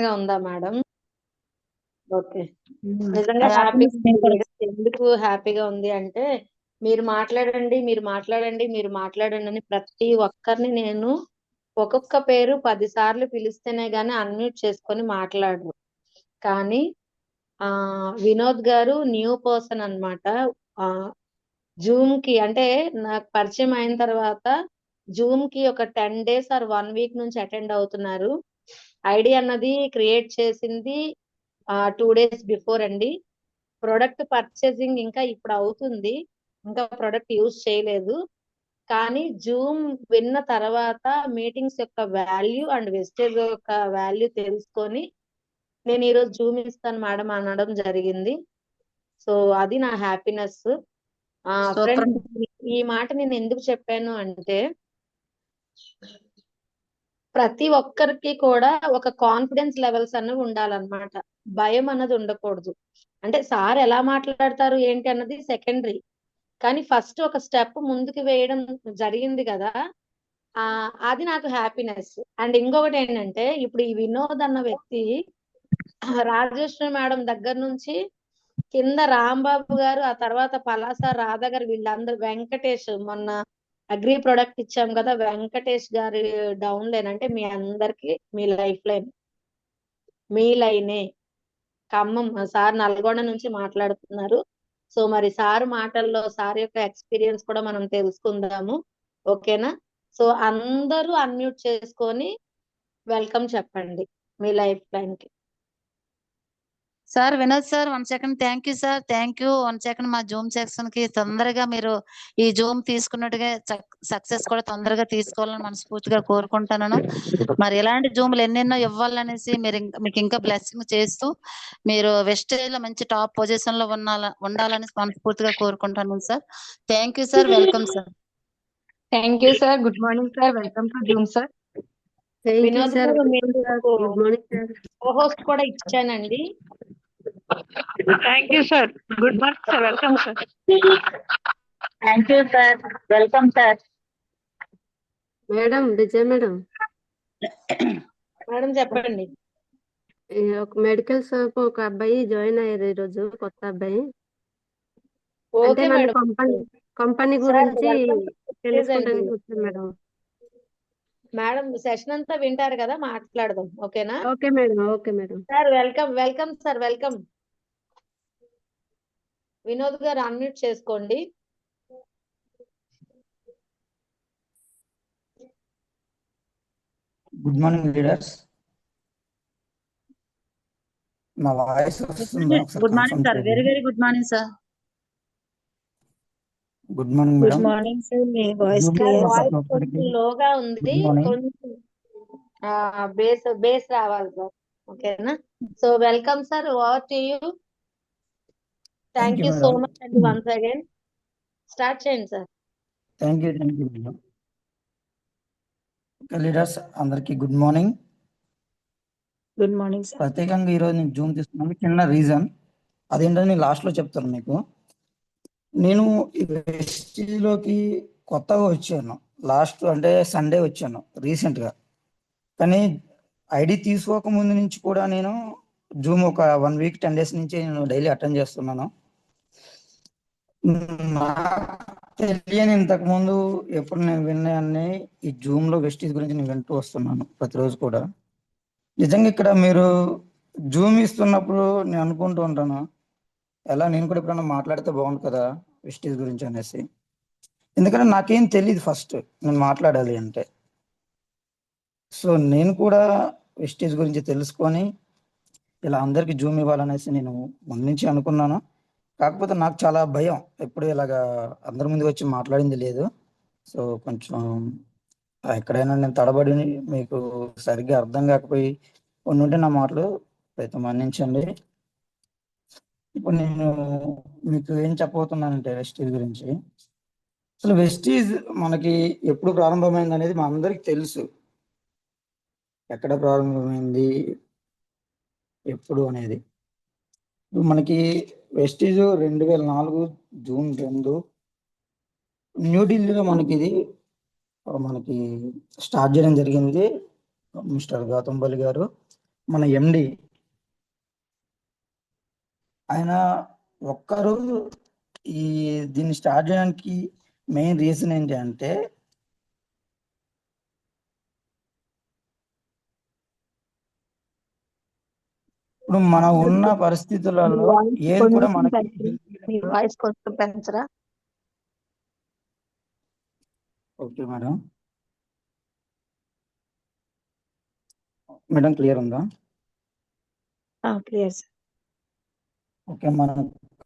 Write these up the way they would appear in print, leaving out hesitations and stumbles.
గా ఉందా madam? Okay. నిజంగా హ్యాపీనెస్ మేము కూడా ఎందుకు హ్యాపీగా ఉంది అంటే, మీరు మాట్లాడండి, మీరు మాట్లాడండి, మీరు మాట్లాడండి అని ప్రతి ఒక్కరిని నేను ఒక్కొక్క పేరు 10 సార్లు పిలిస్తేనే గాని అన్మ్యూట్ చేసుకొని మాట్లాడరు. కానీ వినోద్ గారు న్యూ పర్సన్ అన్నమాట. జూమ్ కి అంటే నాకు పరిచయం అయిన తర్వాత జూమ్ కి ఒక 10 డేస్ ఆర్ 1 వీక్ నుంచి అటెండ్ అవుతున్నారు. ఐడి అన్నది క్రియేట్ చేసింది 2 డేస్ బిఫోర్ అండి. ప్రొడక్ట్ పర్చేసింగ్ ఇంకా ఇప్పుడు అవుతుంది. ఇంకా ప్రొడక్ట్ యూజ్ చేయలేదు. కానీ జూమ్ విన్న తర్వాత మీటింగ్స్ యొక్క వాల్యూ అండ్ వెస్టేజ్ యొక్క వాల్యూ తెలుసుకొని నేను ఈరోజు జూమ్ ఇస్తాను మేడం అనడం జరిగింది. సో అది నా హ్యాపీనెస్. సూపర్. ఫ్రెండ్స్, ఈ మాట నేను ఎందుకు చెప్పాను అంటే, ప్రతి ఒక్కరికి కూడా ఒక కాన్ఫిడెన్స్ లెవెల్స్ అన్నవి ఉండాలన్నమాట. భయం అన్నది ఉండకూడదు. అంటే సార్ ఎలా మాట్లాడతారు ఏంటి అన్నది సెకండరీ. కానీ ఫస్ట్ ఒక స్టెప్ ముందుకు వేయడం జరిగింది కదా, అది నాకు హ్యాపీనెస్. అండ్ ఇంకొకటి ఏంటంటే, ఇప్పుడు ఈ వినోద్ అన్న వ్యక్తి రాజేశ్వరి మేడం దగ్గర నుంచి కింద రాంబాబు గారు, ఆ తర్వాత పలాస రాధా గారు, వీళ్ళందరూ, వెంకటేష్ మొన్న అగ్రి ప్రొడక్ట్ ఇచ్చాం కదా, వెంకటేష్ గారి డౌన్ లైన్ అంటే మీ అందరికి మీ లైఫ్ లైన్, మీ లైనే. ఖమ్మం సార్ నల్గొండ నుంచి మాట్లాడుతున్నారు. సో మరి సార్ మాటల్లో సార్ యొక్క ఎక్స్పీరియన్స్ కూడా మనం తెలుసుకుందాము. ఓకేనా? సో అందరూ అన్మ్యూట్ చేసుకొని వెల్కమ్ చెప్పండి మీ లైఫ్ లైన్ కి. Sir Vinod sir 1 second. Thank you sir, thank you. 1 second. మా జూమ్ సెక్షన్ కి తొందరగా మీరు ఈ జూమ్ తీసుకున్నట్టుగా సక్సెస్ కూడా తొందరగా తీసుకోవాలని మనస్ఫూర్తిగా కోరుకుంటున్నాను. మరి ఇలాంటి జూమ్లు ఎన్నెన్నో ఇవ్వాలనేసి మీకు ఇంకా బ్లెస్సింగ్ చేస్తూ మీరు వెస్టేజ్ లో మంచి టాప్ పొజిషన్ లో ఉండాలని మనస్ఫూర్తిగా కోరుకుంటున్నాను sir. Thank you sir. Welcome sir. Thank you sir. Good morning sir. Welcome to Zoom sir. Vinod గారు, గుడ్ మార్నింగ్ సార్. హోస్ట్ కూడా ఇచ్చానండి. Thank you sir. Good morning sir. Welcome sir. Thank you sir. Welcome sir. Madam Vijay madam, madam చెప్పండి. ఒక medical shop ఒక అబ్బాయి join అయ్యారు ఈ రోజు, కొత్త అబ్బాయి. అంటే ఓకే మన మేడం. కంపెనీ సార్, గురించి welcome. తెలుసుకోవడానికి వచ్చాను మేడం. మేడం సెషన్ అంతా వింటారు కదా, మాట్లాడదాం. ఓకేనా? Okay madam, okay madam. Sir welcome, welcome sir, welcome. Vinod గారు అన్మ్యూట్ చేసుకోండి. Good morning leaders. నా వాయిస్ వస్తుందా? Good morning sir. Very very good morning sir. Good morning madam. Good morning sir. మీ వాయిస్ క్లియర్. వాయిస్ కొంచెం లోగా ఉంది, కొంచెం base రావాలి సార్. ఓకేనా? So welcome sir, over to you. Thank you so much అండి వన్స్ అగైన్. స్టార్ట్ చేయండి sir. Thank you madam. Leaders అందరికి good morning. Good morning sir. ప్రత్యేకంగా ఈరోజు నేను జూమ్ తీసుకున్నాను. చిన్న రీజన్ అదేంటో నేను లాస్ట్లో చెప్తాను మీకు. నేను ఈ వెస్టీజ్లోకి కొత్తగా వచ్చాను. లాస్ట్ అంటే సండే వచ్చాను రీసెంట్గా. కానీ ఐడి తీసుకోక ముందు నుంచి కూడా నేను జూమ్ ఒక 1 వీక్ 10 డేస్ నుంచి నేను డైలీ అటెండ్ చేస్తున్నాను. తెలియని ఇంతకు ముందు ఎప్పుడు నేను విన్నాన్ని ఈ జూమ్ లో వెస్టీజ్ గురించి నేను వింటూ వస్తున్నాను ప్రతిరోజు కూడా. నిజంగా ఇక్కడ మీరు జూమ్ ఇస్తున్నప్పుడు నేను అనుకుంటూ ఉంటాను, ఎలా నేను కూడా ఎప్పుడైనా మాట్లాడితే బాగుంది కదా వెస్టీజ్ గురించి అనేసి. ఎందుకంటే నాకేం తెలియదు ఫస్ట్ నేను మాట్లాడాలి అంటే. సో నేను కూడా వెస్టీజ్ గురించి తెలుసుకొని ఇలా అందరికి జూమ్ ఇవ్వాలనేసి నేను ముందు నుంచి అనుకున్నాను. కాకపోతే నాకు చాలా భయం, ఎప్పుడు ఇలాగా అందరి ముందు వచ్చి మాట్లాడింది లేదు. సో కొంచెం ఎక్కడైనా నేను తడబడి మీకు సరిగ్గా అర్థం కాకపోయి ఉంటే నా మాటలు ప్రతి మన్నించండి. ఇప్పుడు నేను మీకు ఏం చెప్పబోతున్నానంటే వెస్టీజ్ గురించి. అసలు వెస్టీజ్ మనకి ఎప్పుడు ప్రారంభమైంది అనేది మా అందరికి తెలుసు. ఎక్కడ ప్రారంభమైంది, ఎప్పుడు అనేది. మనకి వెస్టీజ్ 2004 జూన్ 2 న్యూఢిల్లీలో మనకి స్టార్ట్ చేయడం జరిగింది మిస్టర్ గౌతమ్ బలి గారు. మన ఎండి ఆయన ఒక్కరు ఈ దీన్ని స్టార్ట్ చేయడానికి మెయిన్ రీజన్ ఏంటి అంటే ఇప్పుడు మనం ఉన్న పరిస్థితులలో ఏది కూడా మనకి మీ వాయిస్ కొంచెం పెంచరా? Okay madam. మేడం క్లియర్ ఉందా? Clear sir. ఓకే, మనం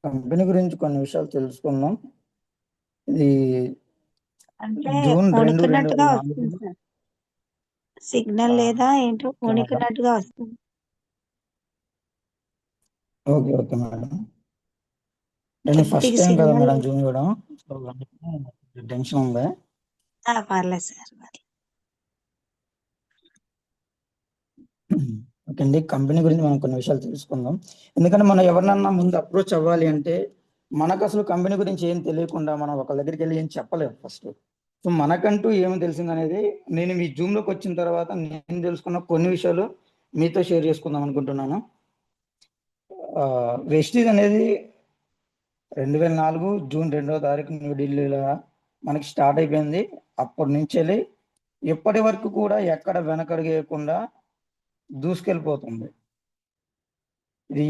కంపెనీ గురించి కొన్ని విషయాలు తెలుసుకుందాం. ఇది అంటే జూన్ 2, వణుకున్నట్టుగా 2004. వస్తుంది సార్. సిగ్నల్ లేదా ఏంటో ఓకే మేడం. వణుకున్నట్టుగా వస్తుంది. Okay okay madam. నేను ఫస్ట్ కొద్దిగా టైం కదా సిగ్నల్ మేడం జూమ్ ఇవ్వడం, సో టెన్షన్ ఉంది. పర్లేదు సార్. ఓకే అండి, కంపెనీ గురించి మనం కొన్ని విషయాలు తెలుసుకుందాం. ఎందుకంటే మనం ఎవరినన్నా ముందు అప్రోచ్ అవ్వాలి అంటే మనకు అసలు కంపెనీ గురించి ఏం తెలియకుండా మనం ఒకళ్ళ దగ్గరికి వెళ్ళి ఏం చెప్పలేము ఫస్ట్. సో మనకంటూ ఏమి తెలిసిందనేది నేను మీ జూమ్లోకి వచ్చిన తర్వాత నేను తెలుసుకున్న కొన్ని విషయాలు మీతో షేర్ చేసుకుందాం అనుకుంటున్నాను. వెస్టీజ్ అనేది 2004 జూన్ 2వ తారీఖు న్యూఢిల్లీలో మనకి స్టార్ట్ అయిపోయింది. అప్పటి నుంచి వెళ్ళి ఇప్పటి వరకు కూడా ఎక్కడ వెనకడుగేయకుండా దూసుకెళ్ళిపోతుంది. ఇది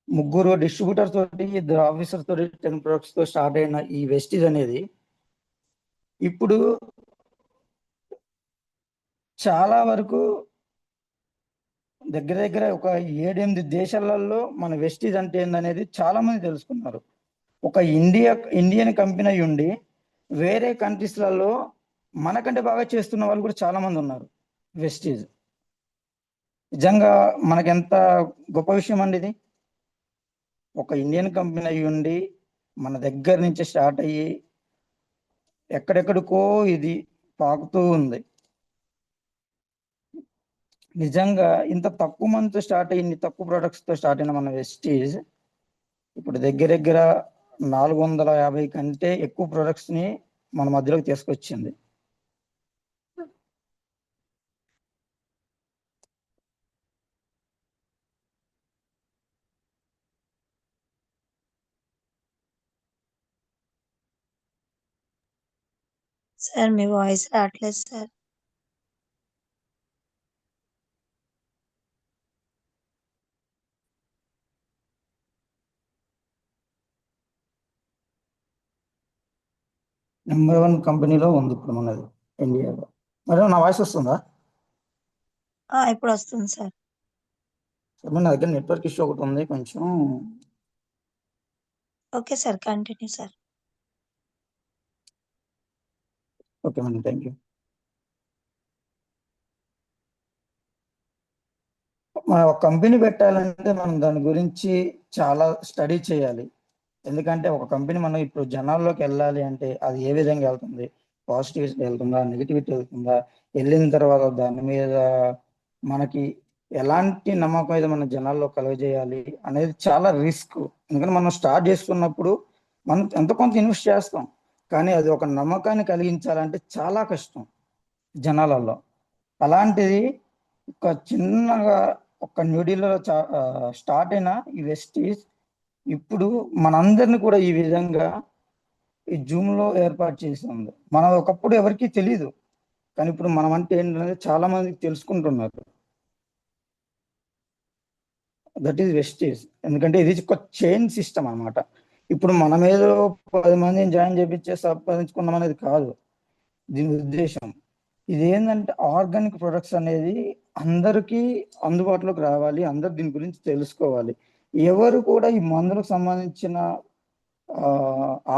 3 డిస్ట్రిబ్యూటర్స్ తోటి 2 ఆఫీసర్స్ తోటి 10 ప్రొడక్ట్స్ తో స్టార్ట్ అయిన ఈ వెస్టీజ్ అనేది ఇప్పుడు చాలా వరకు దగ్గర దగ్గర ఒక 7-8 దేశాలలో మన వెస్టీజ్ అంటే ఏందనేది చాలా మంది తెలుసుకున్నారు. ఒక ఇండియన్ కంపెనీ ఉండి వేరే కంట్రీస్లలో మనకంటే బాగా చేస్తున్న వాళ్ళు కూడా చాలా మంది ఉన్నారు. వెస్టీజ్ నిజంగా మనకెంత గొప్ప విషయం అండి ఇది. ఒక ఇండియన్ కంపెనీ అయి ఉండి మన దగ్గర నుంచి స్టార్ట్ అయ్యి ఎక్కడెక్కడికో ఇది పాకుతూ ఉంది. నిజంగా ఇంత తక్కువ మందితో స్టార్ట్ అయ్యి ఇన్ని తక్కువ ప్రొడక్ట్స్ తో స్టార్ట్ అయిన మన వెస్టీజ్ ఇప్పుడు దగ్గర దగ్గర 450 కంటే ఎక్కువ ప్రొడక్ట్స్ ని మన మధ్యలోకి తీసుకొచ్చింది. సార్ మీ వాయిస్ రావట్లేదు సార్. నెంబర్ 1 కంపెనీలో ఉంది ఇప్పుడు మనది ఇండియాలో. మేడం నా వాయిస్ వస్తుందా? ఇప్పుడు వస్తుంది సార్. నా దగ్గర నెట్వర్క్ ఇష్యూ ఒకటి ఉంది కొంచెం. Okay sir, continue sir. Okay madam, thank you. మనం ఒక కంపెనీ పెట్టాలంటే మనం దాని గురించి చాలా స్టడీ చేయాలి. ఎందుకంటే ఒక కంపెనీ మనం ఇప్పుడు జనాల్లోకి వెళ్ళాలి అంటే అది ఏ విధంగా వెళ్తుంది, పాజిటివిటీ వెళ్తుందా, నెగిటివిటీ వెళ్తుందా, వెళ్ళిన తర్వాత దాని మీద మనకి ఎలాంటి నమ్మకం అయితే మన జనాల్లో కలుగజేయాలి అనేది చాలా రిస్క్. ఎందుకంటే మనం స్టార్ట్ చేసుకున్నప్పుడు మనం ఎంత కొంత ఇన్వెస్ట్ చేస్తాం, కానీ అది ఒక నమ్మకాన్ని కలిగించాలంటే చాలా కష్టం జనాలలో. అలాంటిది ఒక చిన్నగా ఒక న్యూఢిల్లీలో స్టార్ట్ అయిన ఈ వెస్టీజ్ ఇప్పుడు మనందరిని కూడా ఈ విధంగా ఈ జూమ్ లో ఏర్పాటు చేసింది. మనం ఒకప్పుడు ఎవరికి తెలియదు, కానీ ఇప్పుడు మనం అంటే ఏంటనేది చాలా మందికి తెలుసుకుంటున్నారు. That is Vestige. ఎందుకంటే ఇది ఒక చైన్ సిస్టమ్ అన్నమాట. ఇప్పుడు మనం ఏదో 10 మందిని జాయిన్ చేపించే సంపాదించుకున్నాం అనేది కాదు దీని ఉద్దేశం. ఇది ఏంటంటే ఆర్గానిక్ ప్రొడక్ట్స్ అనేది అందరికీ అందుబాటులోకి రావాలి, అందరు దీని గురించి తెలుసుకోవాలి. ఎవరు కూడా ఈ మందులకు సంబంధించిన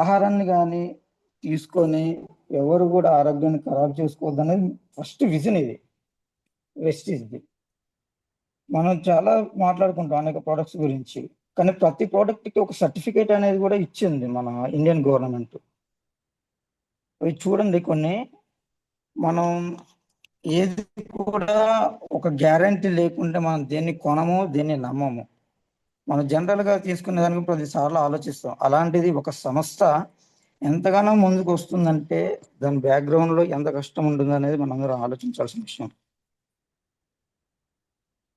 ఆహారాన్ని కానీ తీసుకొని ఎవరు కూడా ఆరోగ్యాన్ని ఖరాబ్ చేసుకోవద్దు అనేది ఫస్ట్ విజన్ ఇది వెస్టీజ్ది. మనం చాలా మాట్లాడుకుంటాం అనేక ప్రోడక్ట్స్ గురించి, కానీ ప్రతి ప్రోడక్ట్కి ఒక సర్టిఫికేట్ అనేది కూడా ఇచ్చింది మన ఇండియన్ గవర్నమెంట్. అవి చూడండి కొన్ని, మనం ఏది కూడా ఒక గ్యారంటీ లేకుంటే మనం దేన్ని కొనము, దేన్ని నమ్మము. మనం జనరల్గా తీసుకునే దానికి 10 సార్లు ఆలోచిస్తాం. అలాంటిది ఒక సంస్థ ఎంతగానో ముందుకు వస్తుందంటే దాని బ్యాక్గ్రౌండ్లో ఎంత కష్టం ఉంటుంది అనేది మనందరం ఆలోచించాల్సిన విషయం.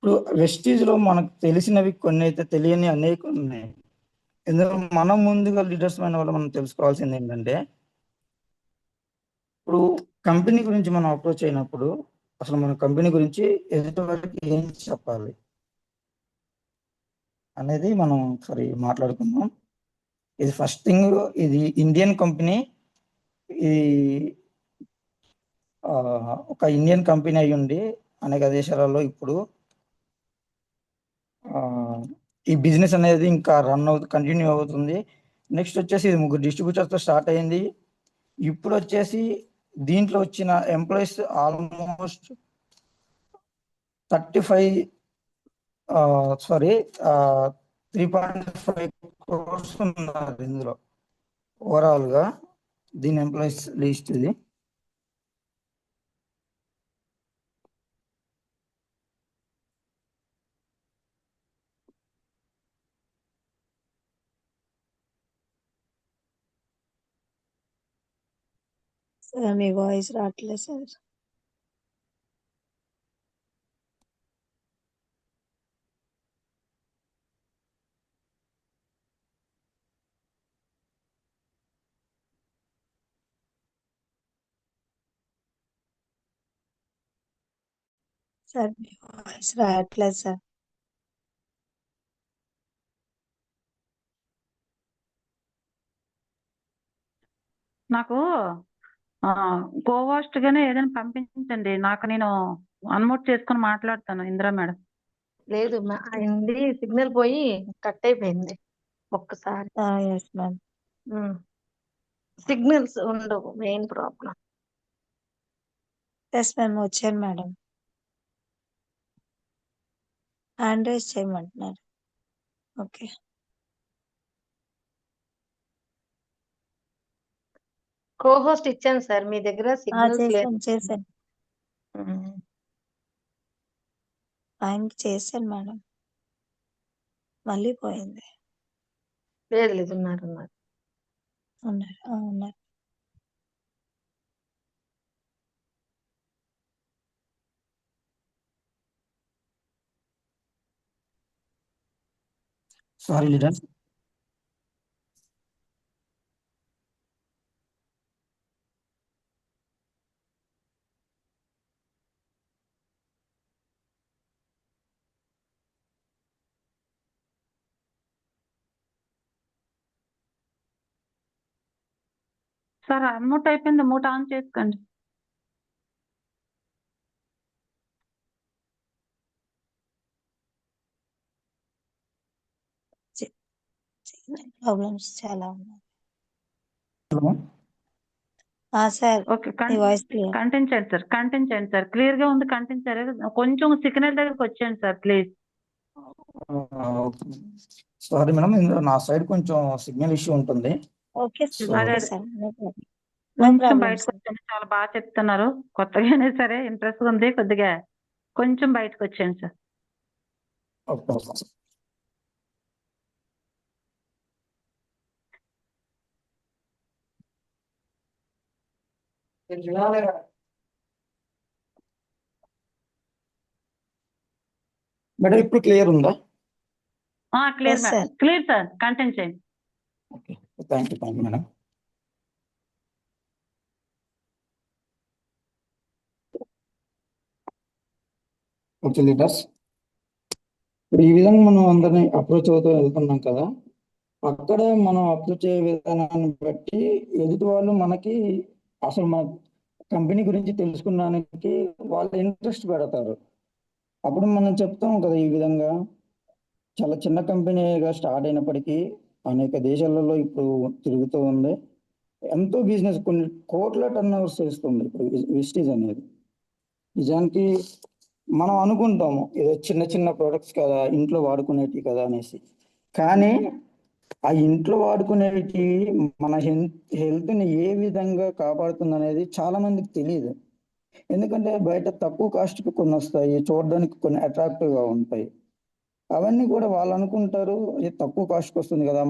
ఇప్పుడు వెస్టీజ్ లో మనకు తెలిసినవి కొన్ని అయితే తెలియని అనేక ఉన్నాయి. ఇందులో మనం ముందుగా లీడర్స్ అయిన వాళ్ళు మనం తెలుసుకోవాల్సింది ఏంటంటే, ఇప్పుడు కంపెనీ గురించి మనం అప్రోచ్ అయినప్పుడు అసలు మన కంపెనీ గురించి ఎదుటి వారికి ఏం చెప్పాలి అనేది మనం ఒకసారి మాట్లాడుకుందాం. ఇది ఫస్ట్ థింగ్, ఇది ఇండియన్ కంపెనీ. ఇది ఒక ఇండియన్ కంపెనీ అయి ఉండి అనేక దేశాలలో ఇప్పుడు ఈ బిజినెస్ అనేది ఇంకా కంటిన్యూ అవుతుంది. నెక్స్ట్ వచ్చేసి ఇది 3 డిస్ట్రిబ్యూటర్తో స్టార్ట్ అయింది. ఇప్పుడు వచ్చేసి దీంట్లో వచ్చిన ఎంప్లాయీస్ ఆల్మోస్ట్ 3.5 crores ఉన్నారు ఇందులో ఓవరాల్ గా. దీని ఎంప్లాయీస్ లిస్ట్ ఇది. సార్ మీ వాయిస్ రావట్లేదు సార్. సార్ మీ వాయిస్ రావట్లేదు సార్. నాకు కోవాస్ట్ గానే ఏదైనా పంపించండి. నేను అన్మ్యూట్ చేసుకొని మాట్లాడతాను. ఇందిరా మేడం. లేదు అయింది, సిగ్నల్ పోయి కట్ అయిపోయింది ఒక్కసారి. Yes ma'am. సిగ్నల్స్ ఉండవు, మెయిన్ ప్రాబ్లం. ఎస్ మ్యామ్, వచ్చాను మేడం. హ్యాండ్ రైజ్ చేయమంటున్నారు. ఓకే. కోహోస్ట్ ఇచ్చాను సార్, మీ దగ్గర సిగ్నల్స్ లేదు. చేశాను ఆయనకి చేశాను మేడం, మళ్ళీ పోయింది. లేదు లేదు, ఉన్నారు. ఉన్నారు. Sorry leader. సార్ అన్మ్యూట్ అయిపోయింది, మూట్ ఆన్ చేసుకోండి. ప్రాబ్లమ్స్ చాలా ఉన్నాయి. సార్ ఓకే, మీ వాయిస్ క్లియర్. కంటెంట్ చేయండి సార్. క్లియర్ గా ఉంది. కంటెంట్ చేయండి. కొంచెం సిగ్నల్ దగ్గరకు వచ్చేయండి సార్ ప్లీజ్. సారీ మేడం, నా సైడ్ కొంచెం సిగ్నల్ ఇష్యూ ఉంటుంది. Okay sir. కొంచెం బయటకు వచ్చేయండి. చాలా బాగా చెప్తున్నారు. కొత్తగానే సరే ఇంట్రెస్ట్ ఉంది. కొద్దిగా కొంచెం బయటకు వచ్చేయండి సార్. మేడం ఇప్పుడు క్లియర్ ఉందా? Clear sir. కంటెంట్ చేయండి. Okay, thank you madam. Okay leaders, ఇప్పుడు ఈ విధంగా మనం అందరినీ అప్రోచ్ అవుతూ వెళ్తున్నాం కదా, అక్కడ మనం అప్రోచ్ అయ్యే విధానాన్ని బట్టి ఎదుటి వాళ్ళు మనకి అసలు మన కంపెనీ గురించి తెలుసుకోవడానికి వాళ్ళు ఇంట్రెస్ట్ పెడతారు. అప్పుడు మనం చెప్తాం కదా, ఈ విధంగా చాలా చిన్న కంపెనీగా స్టార్ట్ అయినప్పటికీ అనేక దేశాలలో ఇప్పుడు తిరుగుతూ ఉంది. ఎంతో బిజినెస్, కొన్ని కోట్ల టర్న్ ఓవర్స్ చేస్తుంది ఇప్పుడు వెస్టీజ్ అనేది. నిజానికి మనం అనుకుంటాము ఏదో చిన్న చిన్న ప్రొడక్ట్స్ కదా, ఇంట్లో వాడుకునేటివి కదా అనేసి. కానీ ఆ ఇంట్లో వాడుకునేటి మన హెల్త్ని ఏ విధంగా కాపాడుతుంది అనేది చాలా మందికి తెలియదు. ఎందుకంటే బయట తక్కువ కాస్ట్కి కొన్ని వస్తాయి, చూడడానికి కొన్ని అట్రాక్టివ్గా ఉంటాయి. అవన్నీ కూడా వాళ్ళు అనుకుంటారు ఇది తక్కువ కాస్ట్కి వస్తుంది కదా,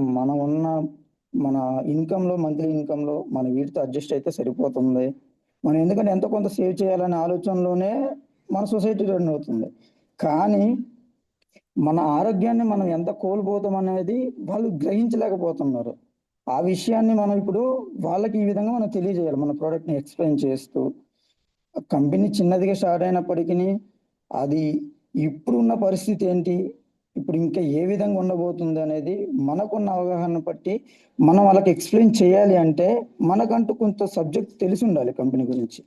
మన ఇన్కంలో, మంత్లీ ఇన్కంలో మన వీటితో అడ్జస్ట్ అయితే సరిపోతుంది. మనం ఎందుకంటే ఎంతో కొంత సేవ్ చేయాలనే ఆలోచనలోనే మన సొసైటీ రన్ అవుతుంది. కానీ మన ఆరోగ్యాన్ని మనం ఎంత కోల్పోతాం అనేది వాళ్ళు గ్రహించలేకపోతున్నారు. ఆ విషయాన్ని మనం ఇప్పుడు వాళ్ళకి ఈ విధంగా మనం తెలియజేయాలి, మన ప్రోడక్ట్ని ఎక్స్ప్లెయిన్ చేస్తూ. కంపెనీ చిన్నదిగా స్టార్ట్ అయినప్పటికీ అది ఇప్పుడున్న పరిస్థితి ఏంటి, ఇప్పుడు ఇంకా ఏ విధంగా ఉండబోతుంది అనేది మనకున్న అవగాహన బట్టి మనం వాళ్ళకి ఎక్స్ప్లెయిన్ చేయాలి అంటే మనకంటూ కొంత సబ్జెక్ట్ తెలిసి ఉండాలి కంపెనీ గురించి.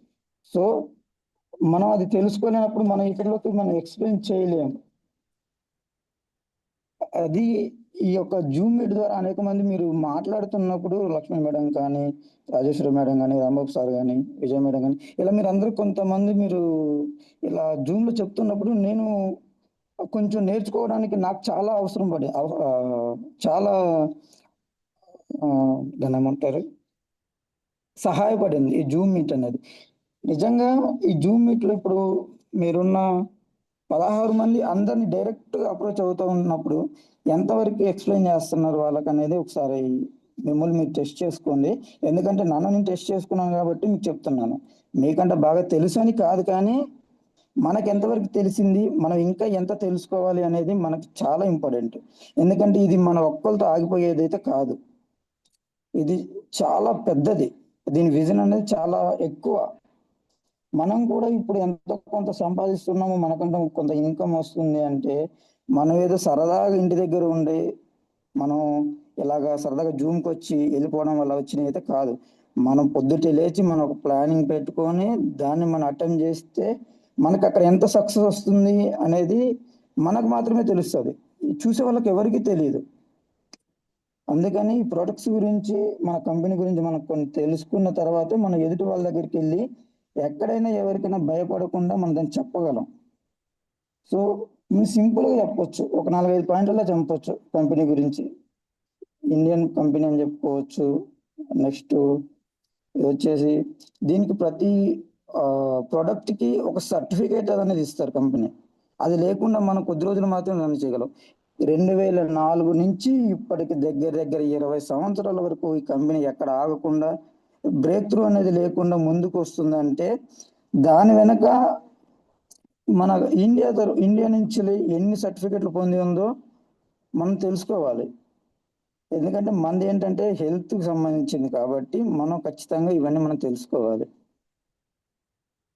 సో మనం అది తెలుసుకోలేనప్పుడు మనం ఇతరులకు మనం ఎక్స్ప్లెయిన్ చేయలేము. అది ఈ యొక్క జూమ్ మీట్ ద్వారా అనేక మంది మీరు మాట్లాడుతున్నప్పుడు లక్ష్మీ మేడం కానీ, రాజేశ్వరి మేడం కానీ, రాంబాబు సార్ కానీ, విజయ మేడం కానీ, ఇలా మీరు అందరూ కొంతమంది మీరు ఇలా జూమ్లో చెప్తున్నప్పుడు నేను కొంచెం నేర్చుకోవడానికి నాకు చాలా అవసరం పడి చాలా దాన్ని ఏమంటారు, సహాయపడింది ఈ జూమ్ మీట్ అనేది. నిజంగా ఈ జూమ్ మీట్లో ఇప్పుడు మీరున్న 16 మంది అందరిని డైరెక్ట్ అప్రోచ్ అవుతూ ఉన్నప్పుడు ఎంతవరకు ఎక్స్ప్లెయిన్ చేస్తున్నారు వాళ్ళకి అనేది ఒకసారి మిమ్మల్ని మీరు టెస్ట్ చేసుకోండి. ఎందుకంటే నన్ను నేను టెస్ట్ చేసుకున్నాను కాబట్టి మీకు చెప్తున్నాను. మీకంటే బాగా తెలుసు అని కాదు, కానీ మనకు ఎంతవరకు తెలిసింది, మనం ఇంకా ఎంత తెలుసుకోవాలి అనేది మనకి చాలా ఇంపార్టెంట్. ఎందుకంటే ఇది మన ఒక్కరితో ఆగిపోయేది అయితే కాదు, ఇది చాలా పెద్దది. దీని విజన్ అనేది చాలా ఎక్కువ. మనం కూడా ఇప్పుడు ఎంతో కొంత సంపాదిస్తున్నాము, మనకంటే కొంత ఇన్కమ్ వస్తుంది అంటే మనం ఏదో సరదాగా ఇంటి దగ్గర ఉండి మనం ఇలాగా సరదాగా జూమ్కి వచ్చి వెళ్ళిపోవడం వల్ల వచ్చినవి అయితే కాదు. మనం పొద్దుటే లేచి మనం ఒక ప్లానింగ్ పెట్టుకొని దాన్ని మనం అటెంప్ట్ చేస్తే మనకు అక్కడ ఎంత సక్సెస్ వస్తుంది అనేది మనకు మాత్రమే తెలుస్తుంది, చూసే వాళ్ళకి ఎవరికి తెలియదు. అందుకని ఈ ప్రొడక్ట్స్ గురించి, మన కంపెనీ గురించి మనం కొన్ని తెలుసుకున్న తర్వాతే మనం ఎదుటి వాళ్ళ దగ్గరికి వెళ్ళి ఎక్కడైనా ఎవరికైనా భయపడకుండా మనం దాన్ని చెప్పగలం. సో మేము సింపుల్గా చెప్పొచ్చు, ఒక 4-5 పాయింట్లలో చెప్పొచ్చు కంపెనీ గురించి. ఇండియన్ కంపెనీ అని చెప్పుకోవచ్చు. నెక్స్ట్ వచ్చేసి దీనికి ప్రతి ప్రోడక్ట్కి ఒక సర్టిఫికేట్ అనేది ఇస్తారు కంపెనీ. అది లేకుండా మనం కొద్ది రోజులు మాత్రమే రన్ చేయగలం. 2004 నుంచి ఇప్పటికి దగ్గర 20 సంవత్సరాల వరకు ఈ కంపెనీ ఎక్కడ ఆగకుండా బ్రేక్ త్రూ అనేది లేకుండా ముందుకు వస్తుందంటే దాని వెనక మన ఇండియా నుంచి ఎన్ని సర్టిఫికెట్లు పొంది ఉందో మనం తెలుసుకోవాలి. ఎందుకంటే మనది ఏంటంటే హెల్త్కి సంబంధించింది కాబట్టి మనం ఖచ్చితంగా ఇవన్నీ మనం తెలుసుకోవాలి.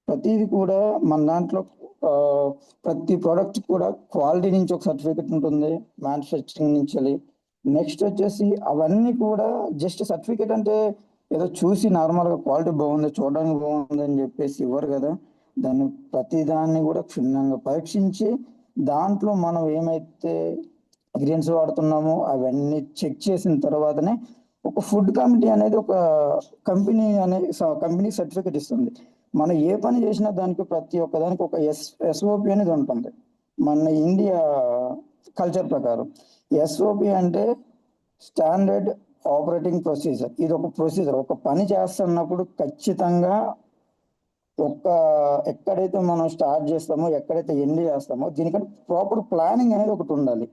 ప్రతిది కూడా మన దాంట్లో ప్రతి ప్రోడక్ట్ కూడా క్వాలిటీ నుంచి ఒక సర్టిఫికెట్ ఉంటుంది, మ్యానుఫ్యాక్చరింగ్ నుంచి. నెక్స్ట్ వచ్చేసి అవన్నీ కూడా జస్ట్ సర్టిఫికెట్ అంటే ఏదో చూసి నార్మల్గా క్వాలిటీ బాగుంది, చూడడానికి బాగుంది అని చెప్పేసి ఇవ్వరు కదా. దాన్ని ప్రతి దాన్ని కూడా క్షుణ్ణంగా పరీక్షించి దాంట్లో మనం ఏమైతే ఇంగ్రీడియంట్స్ వాడుతున్నామో అవన్నీ చెక్ చేసిన తర్వాతనే ఒక ఫుడ్ కమిటీ అనేది ఒక కంపెనీ సర్టిఫికెట్ ఇస్తుంది. మనం ఏ పని చేసినా దానికి ప్రతి ఒక్కదానికి ఒక SOP అనేది ఉంటుంది. మన ఇండియా కల్చర్ ప్రకారం SOP అంటే స్టాండర్డ్ ఆపరేటింగ్ ప్రొసీజర్. ఇది ఒక ప్రొసీజర్. ఒక పని చేస్తున్నప్పుడు ఖచ్చితంగా ఎక్కడైతే మనం స్టార్ట్ చేస్తామో, ఎక్కడైతే ఎండ్ చేస్తామో దీనికంటే ప్రాపర్ ప్లానింగ్ అనేది ఒకటి ఉండాలి.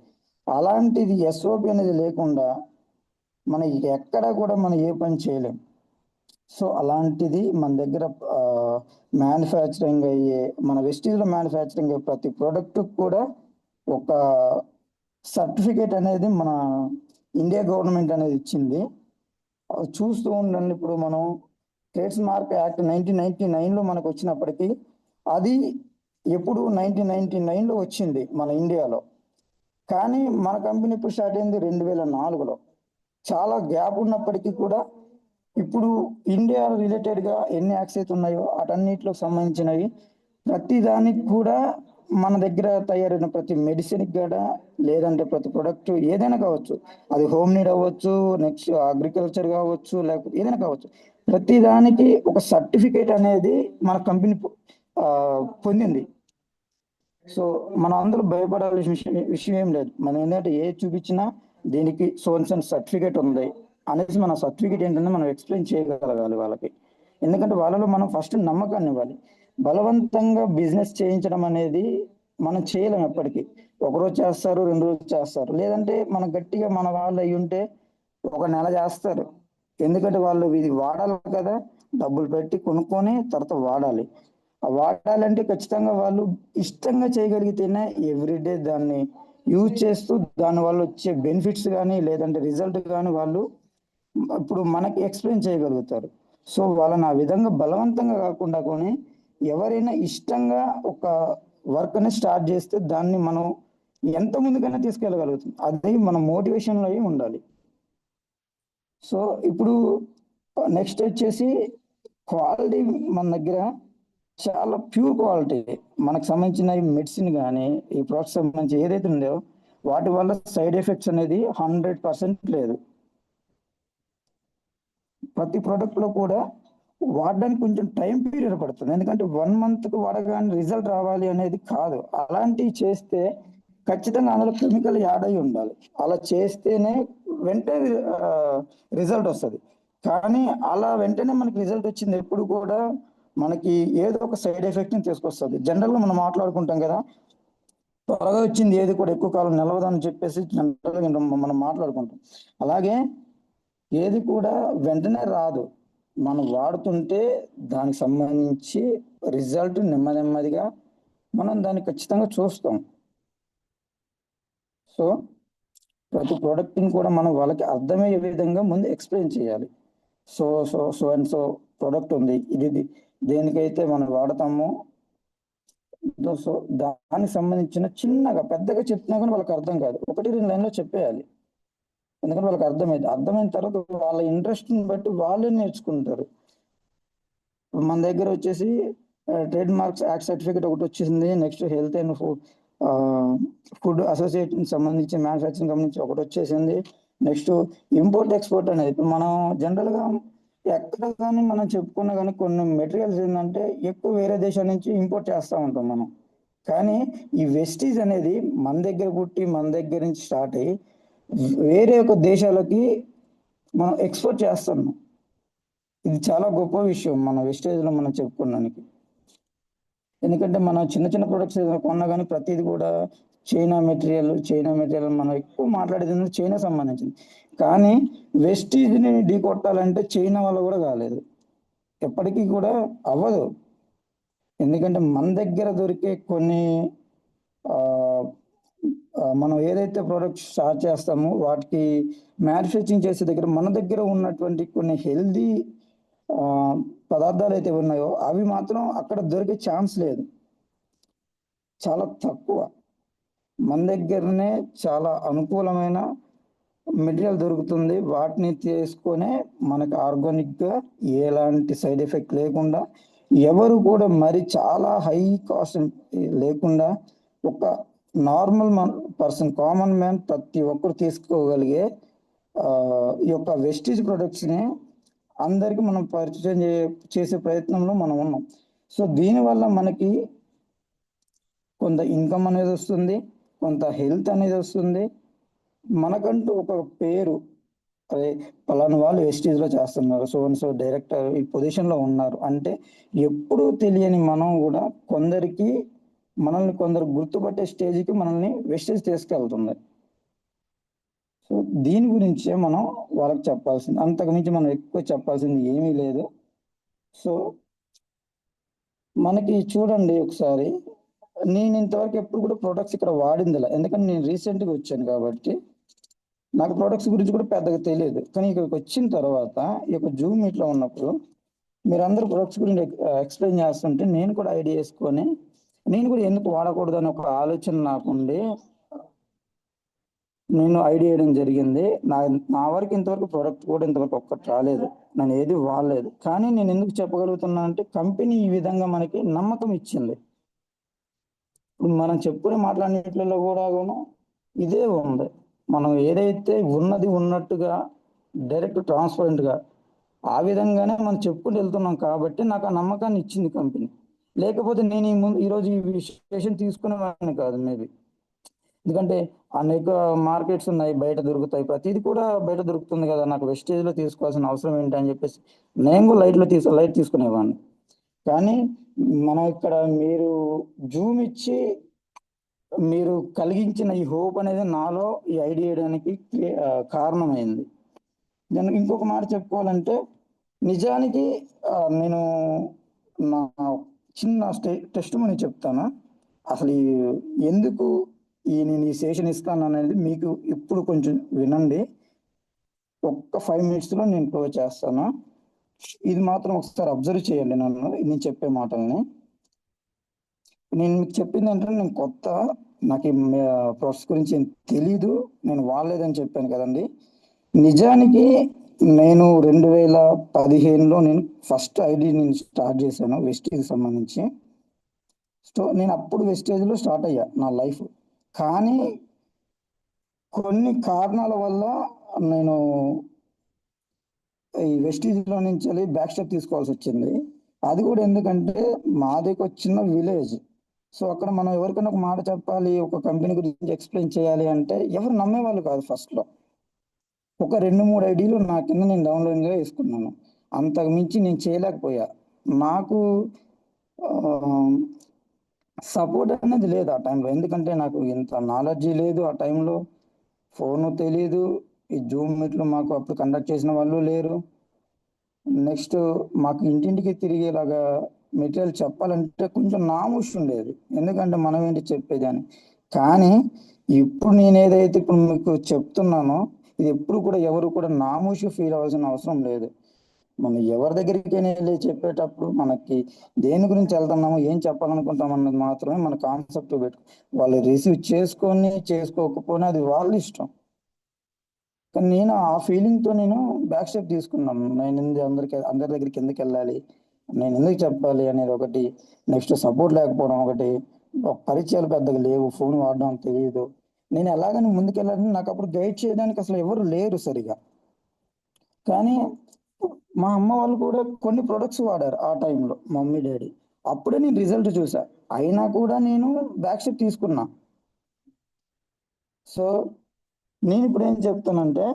అలాంటిది SOP అనేది లేకుండా మనం ఎక్కడ కూడా మనం ఏ పని చేయలేం. సో అలాంటిది మన దగ్గర మ్యానుఫ్యాక్చరింగ్ అయ్యే, మన వెస్టీజ్లో మ్యానుఫ్యాక్చరింగ్ అయ్యే ప్రతి ప్రోడక్ట్ కూడా ఒక సర్టిఫికేట్ అనేది మన ఇండియా గవర్నమెంట్ అనేది ఇచ్చింది. చూస్తూ ఉండండి. ఇప్పుడు మనం ట్రేడ్స్ మార్క్ యాక్ట్ 1999లో మనకు వచ్చినప్పటికీ అది ఎప్పుడు 1999లో వచ్చింది మన ఇండియాలో. కానీ మన కంపెనీ ఇప్పుడు స్టార్ట్ అయింది 2004లో. చాలా గ్యాప్ ఉన్నప్పటికీ కూడా ఇప్పుడు ఇండియా రిలేటెడ్గా ఎన్ని యాక్ట్స్ అయితే ఉన్నాయో వాటన్నిటికి సంబంధించినవి ప్రతి దానికి కూడా మన దగ్గర తయారైన ప్రతి మెడిసిన్కి కూడా, లేదంటే ప్రతి ప్రొడక్ట్ ఏదైనా కావచ్చు, అది హోమ్ నీడ్ అవ్వచ్చు, నెక్స్ట్ అగ్రికల్చర్ కావచ్చు, లేకపోతే ఏదైనా కావచ్చు, ప్రతి దానికి ఒక సర్టిఫికేట్ అనేది మన కంపెనీ పొందింది. సో మనం అందరూ భయపడాల్సిన విషయం ఏం లేదు. మనం ఏంటంటే ఏ చూపించినా దీనికి సోన్సన్ సర్టిఫికేట్ ఉంది అనేసి మన సర్టిఫికేట్ ఏంటంటే మనం ఎక్స్ప్లెయిన్ చేయగలగాలి వాళ్ళకి. ఎందుకంటే వాళ్ళలో మనం ఫస్ట్ నమ్మకాన్ని ఇవ్వాలి. బలవంతంగా బిజినెస్ చేయించడం అనేది మనం చేయలేం. ఎప్పటికీ ఒకరోజు చేస్తారు, 2 రోజులు చేస్తారు, లేదంటే మనం గట్టిగా మన వాళ్ళు అయి ఉంటే 1 నెల చేస్తారు. ఎందుకంటే వాళ్ళు ఇది వాడాలి కదా, డబ్బులు పెట్టి కొనుక్కొని తర్వాత వాడాలి. వాడాలంటే ఖచ్చితంగా వాళ్ళు ఇష్టంగా చేయగలిగితేనే ఎవ్రీడే దాన్ని యూజ్ చేస్తూ దానివల్ల వచ్చే బెనిఫిట్స్ కానీ లేదంటే రిజల్ట్ కానీ వాళ్ళు ఇప్పుడు మనకి ఎక్స్ప్లెయిన్ చేయగలుగుతారు. సో వాళ్ళని ఆ విధంగా బలవంతంగా కాకుండా కొని ఎవరైనా ఇష్టంగా ఒక వర్క్ ని స్టార్ట్ చేస్తే దాన్ని మనం ఎంత ముందుకైనా తీసుకెళ్ళగలుగుతాం. అది మన మోటివేషన్లో ఉండాలి. సో ఇప్పుడు నెక్స్ట్ వచ్చేసి క్వాలిటీ మన దగ్గర చాలా ప్యూర్ క్వాలిటీ. మనకు సంబంధించిన ఈ మెడిసిన్ కానీ ఈ ప్రొడక్ట్స్ సంబంధించి ఏదైతే ఉందో వాటి వల్ల సైడ్ ఎఫెక్ట్స్ అనేది 100% లేదు. ప్రతి ప్రోడక్ట్ లో కూడా వాడడానికి కొంచెం టైం పీరియడ్ పడుతుంది. ఎందుకంటే 1 month వాడగానే రిజల్ట్ రావాలి అనేది కాదు. అలాంటివి చేస్తే ఖచ్చితంగా అందులో కెమికల్ యాడ్ అయి ఉండాలి. అలా చేస్తేనే వెంటనే రిజల్ట్ వస్తుంది. కానీ అలా వెంటనే మనకి రిజల్ట్ వచ్చింది ఎప్పుడు కూడా మనకి ఏదో ఒక సైడ్ ఎఫెక్ట్ ని తీసుకొస్తుంది. జనరల్ గా మనం మాట్లాడుకుంటాం కదా, త్వరగా వచ్చింది ఏది కూడా ఎక్కువ కాలం నిలవదని చెప్పేసి జనరల్ గా మనం మాట్లాడుకుంటాం. అలాగే ఏది కూడా వెంటనే రాదు. మనం వాడుతుంటే దానికి సంబంధించి రిజల్ట్ నెమ్మదిగా మనం దాన్ని ఖచ్చితంగా చూస్తాం. సో ప్రతి ప్రోడక్ట్ని కూడా మనం వాళ్ళకి అర్థమయ్యే విధంగా ముందు ఎక్స్ప్లెయిన్ చేయాలి. So so so and so product ఉంది, ఇది దేనికైతే మనం వాడతామో సో దానికి సంబంధించిన చిన్నగా పెద్దగా చెప్పినా కానీ వాళ్ళకి అర్థం కాదు. 1-2 లైన్లో చెప్పేయాలి. ఎందుకంటే వాళ్ళకి అర్థమైన తర్వాత వాళ్ళ ఇంట్రెస్ట్ని బట్టి వాళ్ళే నేర్చుకుంటారు. మన దగ్గర వచ్చేసి ట్రేడ్ మార్క్స్ యాక్ట్ సర్టిఫికేట్ ఒకటి వచ్చేసింది. Next health and food association సంబంధించి మ్యానుఫ్యాక్చరింగ్ సంబంధించి ఒకటి వచ్చేసింది. నెక్స్ట్ ఇంపోర్ట్ ఎక్స్పోర్ట్ అనేది ఇప్పుడు మనం జనరల్గా ఎక్కడ కానీ మనం చెప్పుకున్నా కానీ కొన్ని మెటీరియల్స్ ఏంటంటే ఎక్కువ వేరే దేశాల నుంచి ఇంపోర్ట్ చేస్తూ ఉంటాం మనం. కానీ ఈ వెస్టీజ్ అనేది మన దగ్గర పుట్టి మన దగ్గర నుంచి స్టార్ట్ అయ్యి వేరే ఒక దేశాలకి మనం ఎక్స్పోర్ట్ చేస్తున్నాం. ఇది చాలా గొప్ప విషయం మన వెస్టేజ్లో మనం చెప్పుకోవడానికి. ఎందుకంటే మనం చిన్న ప్రొడక్ట్స్ కొన్నా కానీ ప్రతిది కూడా చైనా మెటీరియల్ మనం ఎక్కువ మాట్లాడేది చైనా సంబంధించింది. కానీ వెస్టీజ్ని ఢీ కొట్టాలంటే చైనా వల్ల కూడా కాలేదు, ఎప్పటికీ కూడా అవ్వదు. ఎందుకంటే మన దగ్గర దొరికే కొన్ని మనం ఏదైతే ప్రోడక్ట్స్ స్టార్ట్ చేస్తామో వాటికి మ్యానుఫ్యాక్చరింగ్ చేసే దగ్గర మన దగ్గర ఉన్నటువంటి కొన్ని హెల్దీ పదార్థాలు అయితే ఉన్నాయో అవి మాత్రం అక్కడ దొరికే ఛాన్స్ లేదు, చాలా తక్కువ. మన దగ్గరనే చాలా అనుకూలమైన మెటీరియల్ దొరుకుతుంది. వాటిని తీసుకొనే మనకు ఆర్గానిక్గా ఎలాంటి సైడ్ ఎఫెక్ట్ లేకుండా ఎవరు కూడా మరి చాలా హై కాస్ట్ లేకుండా ఒక నార్మల్ పర్సన్ కామన్ మ్యాన్ ప్రతి ఒక్కరు తీసుకోగలిగే ఈ యొక్క వెస్టీజ్ ప్రొడక్ట్స్ని అందరికీ మనం పరిచయం చేసే ప్రయత్నంలో మనం ఉన్నాం. సో దీనివల్ల మనకి కొంత ఇన్కమ్ అనేది వస్తుంది, కొంత హెల్త్ అనేది వస్తుంది, మనకంటూ ఒక పేరు, అదే పలానా వాళ్ళు వెస్టీజ్లో చేస్తున్నారు, సో అండ్ సో డైరెక్టర్ ఈ పొజిషన్లో ఉన్నారు అంటే ఎప్పుడూ తెలియని మనం కూడా మనల్ని కొందరు గుర్తుపట్టే స్టేజ్కి మనల్ని వెస్టీజ్ తీసుకెళ్తుంది. సో దీని గురించే మనం వాళ్ళకి చెప్పాల్సింది, అంతకుమించి మనం ఎక్కువ చెప్పాల్సింది ఏమీ లేదు. సో మనకి చూడండి ఒకసారి, నేను ఇంతవరకు ఎప్పుడు కూడా ప్రొడక్ట్స్ ఇక్కడ వాడిందిలా, ఎందుకంటే నేను రీసెంట్గా వచ్చాను కాబట్టి నాకు ప్రొడక్ట్స్ గురించి కూడా పెద్దగా తెలియదు. కానీ ఇక్కడికి వచ్చిన తర్వాత ఈ యొక్క జూమ్ మీట్లో ఉన్నప్పుడు మీరందరూ ప్రొడక్ట్స్ గురించి ఎక్స్ప్లెయిన్ చేస్తుంటే నేను కూడా ఐడియా వేసుకొని నేను కూడా ఎందుకు వాడకూడదు అని ఒక ఆలోచన నాకుండి నేను ఐడియా వేయడం జరిగింది. నా వరకు ఇంతవరకు ప్రోడక్ట్ కూడా ఇంతవరకు ఒక్కటి రాలేదు, నేను ఏది వాడలేదు. కానీ నేను ఎందుకు చెప్పగలుగుతున్నా అంటే కంపెనీ ఈ విధంగా మనకి నమ్మకం ఇచ్చింది. ఇప్పుడు మనం చెప్పుకుని మాట్లాడినట్లలో కూడా ఇదే ఉంది. మనం ఏదైతే ఉన్నట్టుగా డైరెక్ట్ ట్రాన్స్పరెంట్గా ఆ విధంగానే మనం చెప్పుకుంటూ వెళ్తున్నాం కాబట్టి నాకు ఆ నమ్మకాన్ని ఇచ్చింది కంపెనీ. లేకపోతే నేను ఈరోజు ఈ విషయం తీసుకునేవాడిని కాదు మేబీ. ఎందుకంటే అనేక మార్కెట్స్ ఉన్నాయి, బయట దొరుకుతాయి, ప్రతిది కూడా బయట దొరుకుతుంది కదా, నాకు వెస్టేజ్లో తీసుకోవాల్సిన అవసరం ఏంటి అని చెప్పేసి నేను కూడా లైట్ తీసుకునేవాడిని. కానీ మనం ఇక్కడ మీరు జూమ్ ఇచ్చి మీరు కలిగించిన ఈ హోప్ అనేది నాలో ఈ ఐడియా వేయడానికి కారణమైంది. దానికి ఇంకొక మాట చెప్పుకోవాలంటే నిజానికి నేను చిన్న టెస్ట్ మనీ చెప్తాను. అసలు ఎందుకు నేను ఈ సెషన్ ఇస్తాను అనేది మీకు ఇప్పుడు కొంచెం వినండి. ఒక్క 5 minutesలో నేను క్లోజ్ చేస్తాను. ఇది మాత్రం ఒకసారి అబ్జర్వ్ చేయండి నేను చెప్పే మాటల్ని. నేను మీకు చెప్పింది అంటే నేను కొత్త, నాకు ఈ ప్రొడక్ట్స్ గురించి తెలీదు, నేను వాడలేదని చెప్పాను కదండి. నిజానికి నేను 2015లో నేను ఫస్ట్ ఐడి నేను స్టార్ట్ చేశాను వెస్టేజ్ సంబంధించి. సో నేను అప్పుడు వెస్టేజ్లో స్టార్ట్ అయ్యా నా లైఫ్. కానీ కొన్ని కారణాల వల్ల నేను ఈ వెస్టేజ్లో నుంచి వెళ్ళి బ్యాక్ స్టెప్ తీసుకోవాల్సి వచ్చింది. అది కూడా ఎందుకంటే మాది ఒక చిన్న విలేజ్. సో అక్కడ మనం ఎవరికైనా ఒక మాట చెప్పాలి, ఒక కంపెనీ గురించి ఎక్స్ప్లెయిన్ చేయాలి అంటే ఎవరు నమ్మేవాళ్ళు కాదు. ఫస్ట్లో ఒక 2-3 ఐడీలు నా కింద నేను డౌన్లోడ్గా వేసుకున్నాను. అంతకు మించి నేను చేయలేకపోయా. నాకు సపోర్ట్ అనేది లేదు ఆ టైంలో, ఎందుకంటే నాకు ఇంత నాలెడ్జీ లేదు ఆ టైంలో. ఫోను తెలియదు, ఈ జూమ్ మీట్లు మాకు అప్పుడు కండక్ట్ చేసిన వాళ్ళు లేరు. నెక్స్ట్ మాకు ఇంటింటికి తిరిగేలాగా మెటీరియల్ చెప్పాలంటే కొంచెం నామూష్ ఉండేది, ఎందుకంటే మనం ఏంటి చెప్పేది అని. కానీ ఇప్పుడు నేను ఏదైతే ఇప్పుడు మీకు చెప్తున్నానో ఇది ఎప్పుడు కూడా ఎవరు కూడా నామూషి ఫీల్ అవ్వాల్సిన అవసరం లేదు. మనం ఎవరి దగ్గరికైనా వెళ్ళి చెప్పేటప్పుడు మనకి దేని గురించి వెళ్తున్నామో, ఏం చెప్పాలనుకుంటాం అన్నది మాత్రమే మన కాన్సెప్ట్ పెట్టు. వాళ్ళు రిసీవ్ చేసుకొని చేసుకోకపోయినా అది వాళ్ళ ఇష్టం. కానీ నేను ఆ ఫీలింగ్తో నేను బ్యాక్ స్టెప్ తీసుకున్నాను. నేను అందరి దగ్గరికి ఎందుకు వెళ్ళాలి, నేను ఎందుకు చెప్పాలి అనేది ఒకటి. నెక్స్ట్ సపోర్ట్ లేకపోవడం ఒకటి, పరిచయాలు పెద్దగా లేవు, ఫోన్ వాడడం తెలియదు. నేను ఎలాగని ముందుకెళ్ళాలని నాకు అప్పుడు గైడ్ చేయడానికి అసలు ఎవరు లేరు సరిగా. కానీ మా అమ్మ వాళ్ళు కూడా కొన్ని ప్రొడక్ట్స్ వాడారు ఆ టైంలో, మమ్మీ డాడీ. అప్పుడే నేను రిజల్ట్ చూసా, అయినా కూడా నేను బ్యాక్ స్టెప్ తీసుకున్నా. సో నేను ఇప్పుడు ఏం చెప్తానంటే,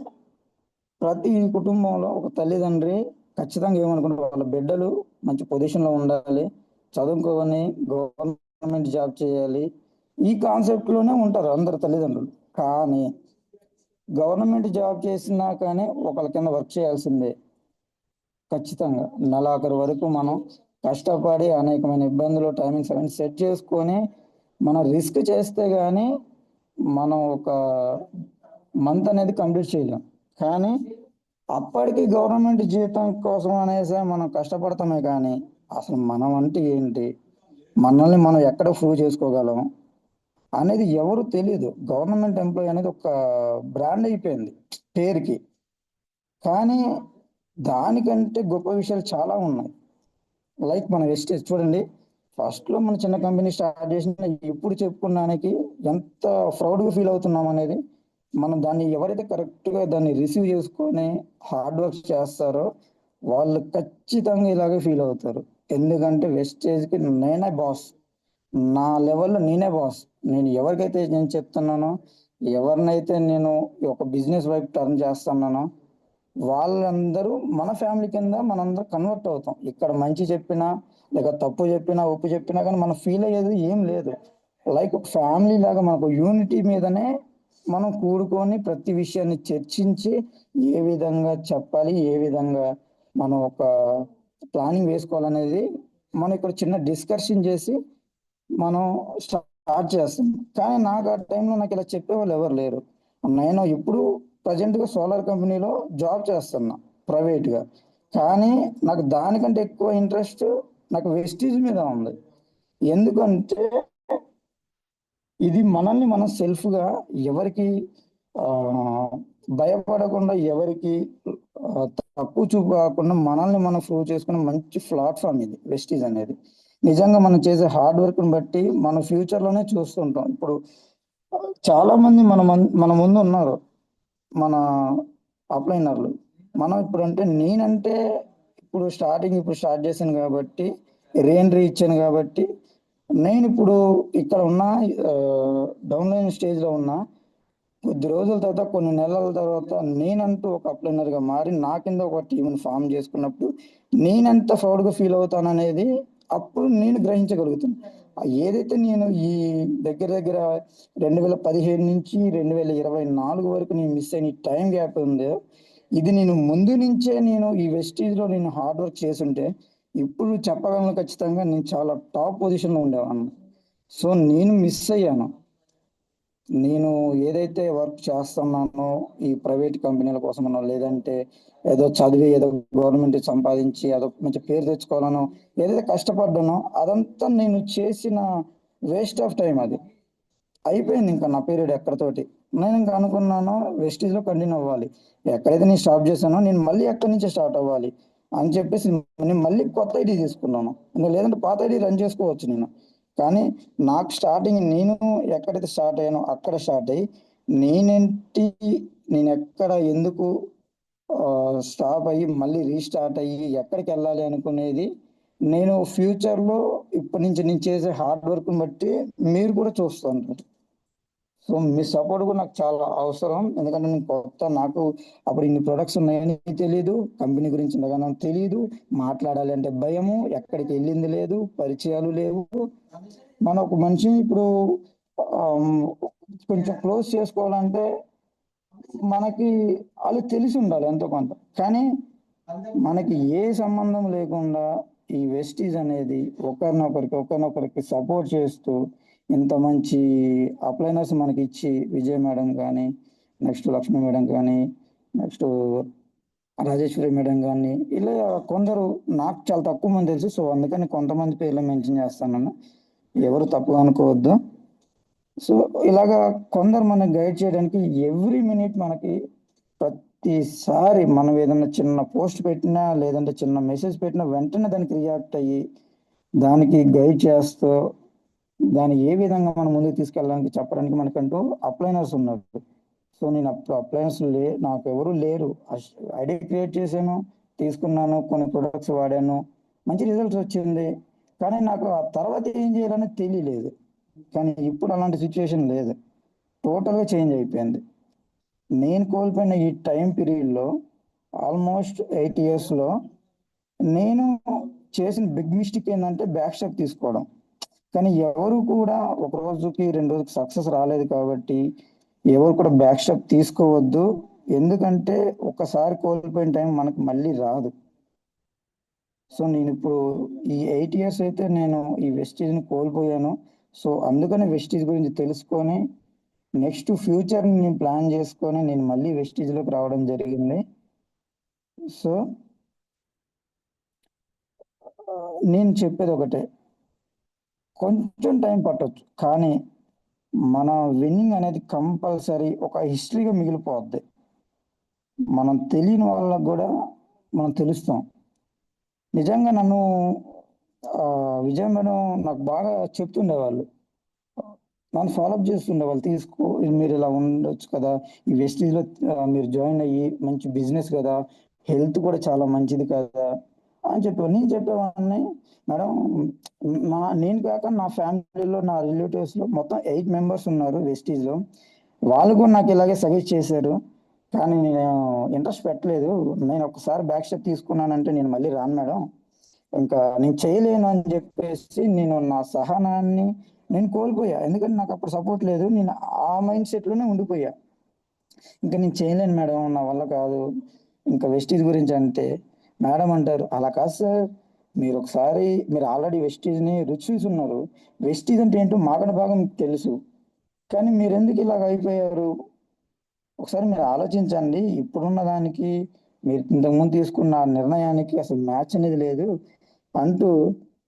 ప్రతి కుటుంబంలో ఒక తల్లిదండ్రి ఖచ్చితంగా ఏమనుకుంటారు, వాళ్ళ బిడ్డలు మంచి పొజిషన్లో ఉండాలి, చదువుకోని గవర్నమెంట్ జాబ్ చేయాలి, ఈ కాన్సెప్ట్లోనే ఉంటారు అందరు తల్లిదండ్రులు. కానీ గవర్నమెంట్ జాబ్ చేసినా కానీ ఒకళ్ళ కింద వర్క్ చేయాల్సిందే ఖచ్చితంగా. నెలాఖరు వరకు మనం కష్టపడి అనేకమైన ఇబ్బందులు, టైమింగ్స్ అవన్నీ సెట్ చేసుకొని మనం రిస్క్ చేస్తే కానీ మనం ఒక మంత్ అనేది కంప్లీట్ చేయలేం. కానీ అప్పటికి గవర్నమెంట్ జీతం కోసం అనేసి మనం కష్టపడతామే, కానీ అసలు మనం అంటే ఏంటి, మనల్ని మనం ఎక్కడ ప్రూవ్ చేసుకోగలం అనేది ఎవరు తెలియదు. గవర్నమెంట్ ఎంప్లాయీ అనేది ఒక బ్రాండ్ అయిపోయింది పేరుకి, కానీ దానికంటే గొప్ప విషయాలు చాలా ఉన్నాయి. లైక్ మన వెస్టేజ్ చూడండి, ఫస్ట్లో మన చిన్న కంపెనీ స్టార్ట్ చేసిన ఇప్పుడు చెప్పుకున్నానికి ఎంత ప్రౌడ్గా ఫీల్ అవుతున్నాం అనేది. మనం దాన్ని ఎవరైతే కరెక్ట్గా దాన్ని రిసీవ్ చేసుకొని హార్డ్ వర్క్ చేస్తారో వాళ్ళు ఖచ్చితంగా ఇలాగే ఫీల్ అవుతారు. ఎందుకంటే వెస్టేజ్కి నేనే బాస్, నా లెవెల్లో నేనే బాస్. నేను ఎవరికైతే నేను చెప్తున్నానో, ఎవరినైతే నేను ఒక బిజినెస్ వైపు టర్న్ చేస్తున్నానో వాళ్ళందరూ మన ఫ్యామిలీ కింద మనందరూ కన్వర్ట్ అవుతాం. ఇక్కడ మంచి చెప్పినా లేక తప్పు చెప్పినా ఒప్పు చెప్పినా కానీ మనం ఫీల్ అయ్యేది ఏం లేదు. లైక్ ఒక ఫ్యామిలీ లాగా మనకు యూనిటీ మీదనే మనం కూడుకొని ప్రతి విషయాన్ని చర్చించి ఏ విధంగా చెప్పాలి, ఏ విధంగా మనం ఒక ప్లానింగ్ వేసుకోవాలనేది మనం ఇక్కడ చిన్న డిస్కషన్ చేసి మనం స్టార్ట్ చేస్తాం. కానీ నాకు ఆ టైంలో నాకు ఇలా చెప్పేవాళ్ళు ఎవరు లేరు. నేను ఇప్పుడు ప్రజెంట్గా సోలార్ కంపెనీలో జాబ్ చేస్తున్నా ప్రైవేట్గా, కానీ నాకు దానికంటే ఎక్కువ ఇంట్రెస్ట్ నాకు వెస్టేజ్ మీద ఉంది. ఎందుకంటే ఇది మనల్ని మనం సెల్ఫ్గా ఎవరికి భయపడకుండా, ఎవరికి తక్కువ చూపు కాకుండా మనల్ని మనం ప్రూవ్ చేసుకునే మంచి ప్లాట్ఫామ్ ఇది వెస్టేజ్ అనేది. నిజంగా మనం చేసే హార్డ్ వర్క్ని బట్టి మన ఫ్యూచర్లోనే చూస్తుంటాం. ఇప్పుడు చాలా మంది మన ముందు ఉన్నారు, మన అప్లైనర్లు. మనం ఇప్పుడు అంటే నేనంటే ఇప్పుడు స్టార్ట్ చేశాను కాబట్టి, రీఎంట్రీ ఇచ్చాను కాబట్టి నేను ఇప్పుడు ఇక్కడ ఉన్న డౌన్లైన్ స్టేజ్లో ఉన్నా. కొద్ది రోజుల తర్వాత, కొన్ని నెలల తర్వాత నేనంటూ ఒక అప్లైనర్గా మారి నా కింద ఒక టీంని ఫామ్ చేసుకున్నప్పుడు నేనెంత ప్రౌడ్గా ఫీల్ అవుతాను అనేది అప్పుడు నేను గ్రహించగలుగుతాను. ఏదైతే నేను ఈ దగ్గర 2015 నుంచి 2024 వరకు నేను మిస్ అయిన టైం గ్యాప్ ఉందో, ఇది నేను ముందు నుంచే నేను ఈ వెస్టేజ్లో నేను హార్డ్ వర్క్ చేసుంటే ఇప్పుడు చెప్పగలను ఖచ్చితంగా, నేను చాలా టాప్ పొజిషన్లో ఉండేవాడిని. సో నేను మిస్ అయ్యాను. నేను ఏదైతే వర్క్ చేస్తున్నానో ఈ ప్రైవేట్ కంపెనీల కోసమనో, లేదంటే ఏదో చదివి ఏదో గవర్నమెంట్ సంపాదించి ఏదో మంచి పేరు తెచ్చుకోవాలనో, ఏదైతే కష్టపడ్డానో అదంతా నేను చేసిన వేస్ట్ ఆఫ్ టైం అది. అయిపోయింది ఇంకా నా పీరియడ్ ఎక్కడితోటి. నేను ఇంకా అనుకున్నాను వెస్టీజ్లో కంటిన్యూ అవ్వాలి. ఎక్కడైతే నేను స్టాప్ చేశానో నేను మళ్ళీ ఎక్కడి నుంచి స్టార్ట్ అవ్వాలి అని చెప్పేసి నేను మళ్ళీ కొత్త ఐడి తీసుకున్నాను. ఇంకా లేదంటే పాత ఐడి రన్ చేసుకోవచ్చు నేను. కానీ నాకు స్టార్టింగ్ నేను ఎక్కడైతే స్టార్ట్ అయ్యానో అక్కడ స్టార్ట్ అయ్యి నేనేంటి, నేను ఎక్కడ ఎందుకు స్టాప్ అయ్యి మళ్ళీ రీస్టార్ట్ అయ్యి ఎక్కడికి వెళ్ళాలి అనుకునేది నేను ఫ్యూచర్లో ఇప్పటి నుంచి నేను చేసే హార్డ్ వర్క్ని బట్టి మీరు కూడా చూస్తుంటారు. సో మీ సపోర్ట్ కూడా నాకు చాలా అవసరం. ఎందుకంటే నేను కొత్త, నాకు అప్పుడు ఇన్ని ప్రొడక్ట్స్ ఉన్నాయని తెలియదు, కంపెనీ గురించి ఇంతగానో తెలియదు, మాట్లాడాలి అంటే భయము, ఎక్కడికి వెళ్ళింది లేదు, పరిచయాలు లేవు. మన ఒక మనిషిని ఇప్పుడు ఆమ్, కొంచెం క్లోజ్ చేసుకోవాలంటే మనకి వాళ్ళు తెలిసి ఉండాలి ఎంతో కొంత. కానీ మనకి ఏ సంబంధం లేకుండా ఈ వెస్టీజ్ అనేది ఒకరినొకరికి సపోర్ట్ చేస్తూ ఇంత మంచి అప్లైనర్స్ మనకి ఇచ్చి, విజయ్ మేడం కానీ, నెక్స్ట్ లక్ష్మి మేడం కానీ, నెక్స్ట్ రాజేశ్వరి మేడం కానీ, ఇలా కొందరు నాకు చాలా తక్కువ మంది తెలుసు. సో అందుకని కొంతమంది పేర్లు మెన్షన్ చేస్తాను, ఎవరు తప్పుగా అనుకోవద్దు. సో ఇలాగా కొందరు మనకి గైడ్ చేయడానికి ఎవ్రీ మినిట్ మనకి ప్రతిసారి మనం ఏదైనా చిన్న పోస్ట్ పెట్టినా లేదంటే చిన్న మెసేజ్ పెట్టినా వెంటనే దానికి రియాక్ట్ అయ్యి దానికి గైడ్ చేస్తూ దాన్ని ఏ విధంగా మనం ముందుకు తీసుకెళ్ళడానికి చెప్పడానికి మనకంటూ అప్లైనర్స్ ఉన్నారు. సో నేను అప్పుడు అప్లైనర్స్ నాకు ఎవరు లేరు. ఐడి క్రియేట్ చేశాను, తీసుకున్నాను, కొన్ని ప్రొడక్ట్స్ వాడాను, మంచి రిజల్ట్స్ వచ్చింది. కానీ నాకు ఆ తర్వాత ఏం చేయాలని తెలియలేదు. కానీ ఇప్పుడు అలాంటి సిచ్యువేషన్ లేదు, టోటల్గా చేంజ్ అయిపోయింది. నేను కోల్పోయిన ఈ టైం పీరియడ్లో ఆల్మోస్ట్ 8 yearsలో నేను చేసిన బిగ్ మిస్టేక్ ఏంటంటే బ్యాక్ స్టెప్ తీసుకోవడం. కానీ ఎవరు కూడా ఒక రోజుకి 2 రోజుకి సక్సెస్ రాలేదు కాబట్టి ఎవరు కూడా బ్యాక్ స్టెప్ తీసుకోవద్దు. ఎందుకంటే ఒకసారి కోల్పోయిన టైం మనకు మళ్ళీ రాదు. సో నేను ఇప్పుడు ఈ 8 years అయితే నేను ఈ వెస్టీజ్ని కోల్పోయాను. సో అందుకని వెస్టీజ్ గురించి తెలుసుకొని నెక్స్ట్ ఫ్యూచర్ని నేను ప్లాన్ చేసుకొని నేను మళ్ళీ వెస్టీజ్లోకి రావడం జరిగింది. సో నేను చెప్పేది ఒకటే, కొంచెం టైం పట్టొచ్చు కానీ మన విన్నింగ్ అనేది కంపల్సరీ ఒక హిస్టరీగా మిగిలిపోద్ది. మనం తెలియని వాళ్ళకు కూడా మనం తెలుస్తాం. నిజంగా నన్ను విజయ్ మేడం నాకు బాగా చెప్తుండేవాళ్ళు, నన్ను ఫాలోఅప్ చేస్తుండేవాళ్ళు. మీరు ఇలా ఉండొచ్చు కదా, ఈ వెస్టీజ్లో మీరు జాయిన్ అయ్యి మంచి బిజినెస్ కదా, హెల్త్ కూడా చాలా మంచిది కదా అని చెప్పేవాళ్ళు. నేను చెప్పేవాడిని, మేడం నేను కాక నా ఫ్యామిలీలో నా రిలేటివ్స్లో మొత్తం 8 members ఉన్నారు వెస్టీజ్లో, వాళ్ళు కూడా నాకు ఇలాగే సజెస్ట్ చేశారు. కానీ నేను ఇంట్రెస్ట్ పెట్టలేదు. నేను ఒకసారి బ్యాక్ స్టెప్ తీసుకున్నానంటే నేను మళ్ళీ రాను మేడం, ఇంకా నేను చేయలేను అని చెప్పేసి నేను నా సహనాన్ని నేను కోల్పోయా. ఎందుకంటే నాకు అప్పుడు సపోర్ట్ లేదు, నేను ఆ మైండ్ సెట్లోనే ఉండిపోయా. ఇంకా నేను చేయలేను మేడం, నా వల్ల కాదు ఇంకా వెస్టీజ్ గురించి అంటే. మేడం అంటారు, అలా కాదు సార్, మీరు ఆల్రెడీ వెస్టీజ్ని రుచి చూసున్నారు, వెస్టీజ్ అంటే ఏంటో మాకన్నా బాగా మీకు తెలుసు, కానీ మీరు ఎందుకు ఇలాగ అయిపోయారు, ఒకసారి మీరు ఆలోచించండి. ఇప్పుడున్న దానికి మీరు ఇంతకుముందు తీసుకున్న నిర్ణయానికి అసలు మ్యాచ్ అనేది లేదు అంటూ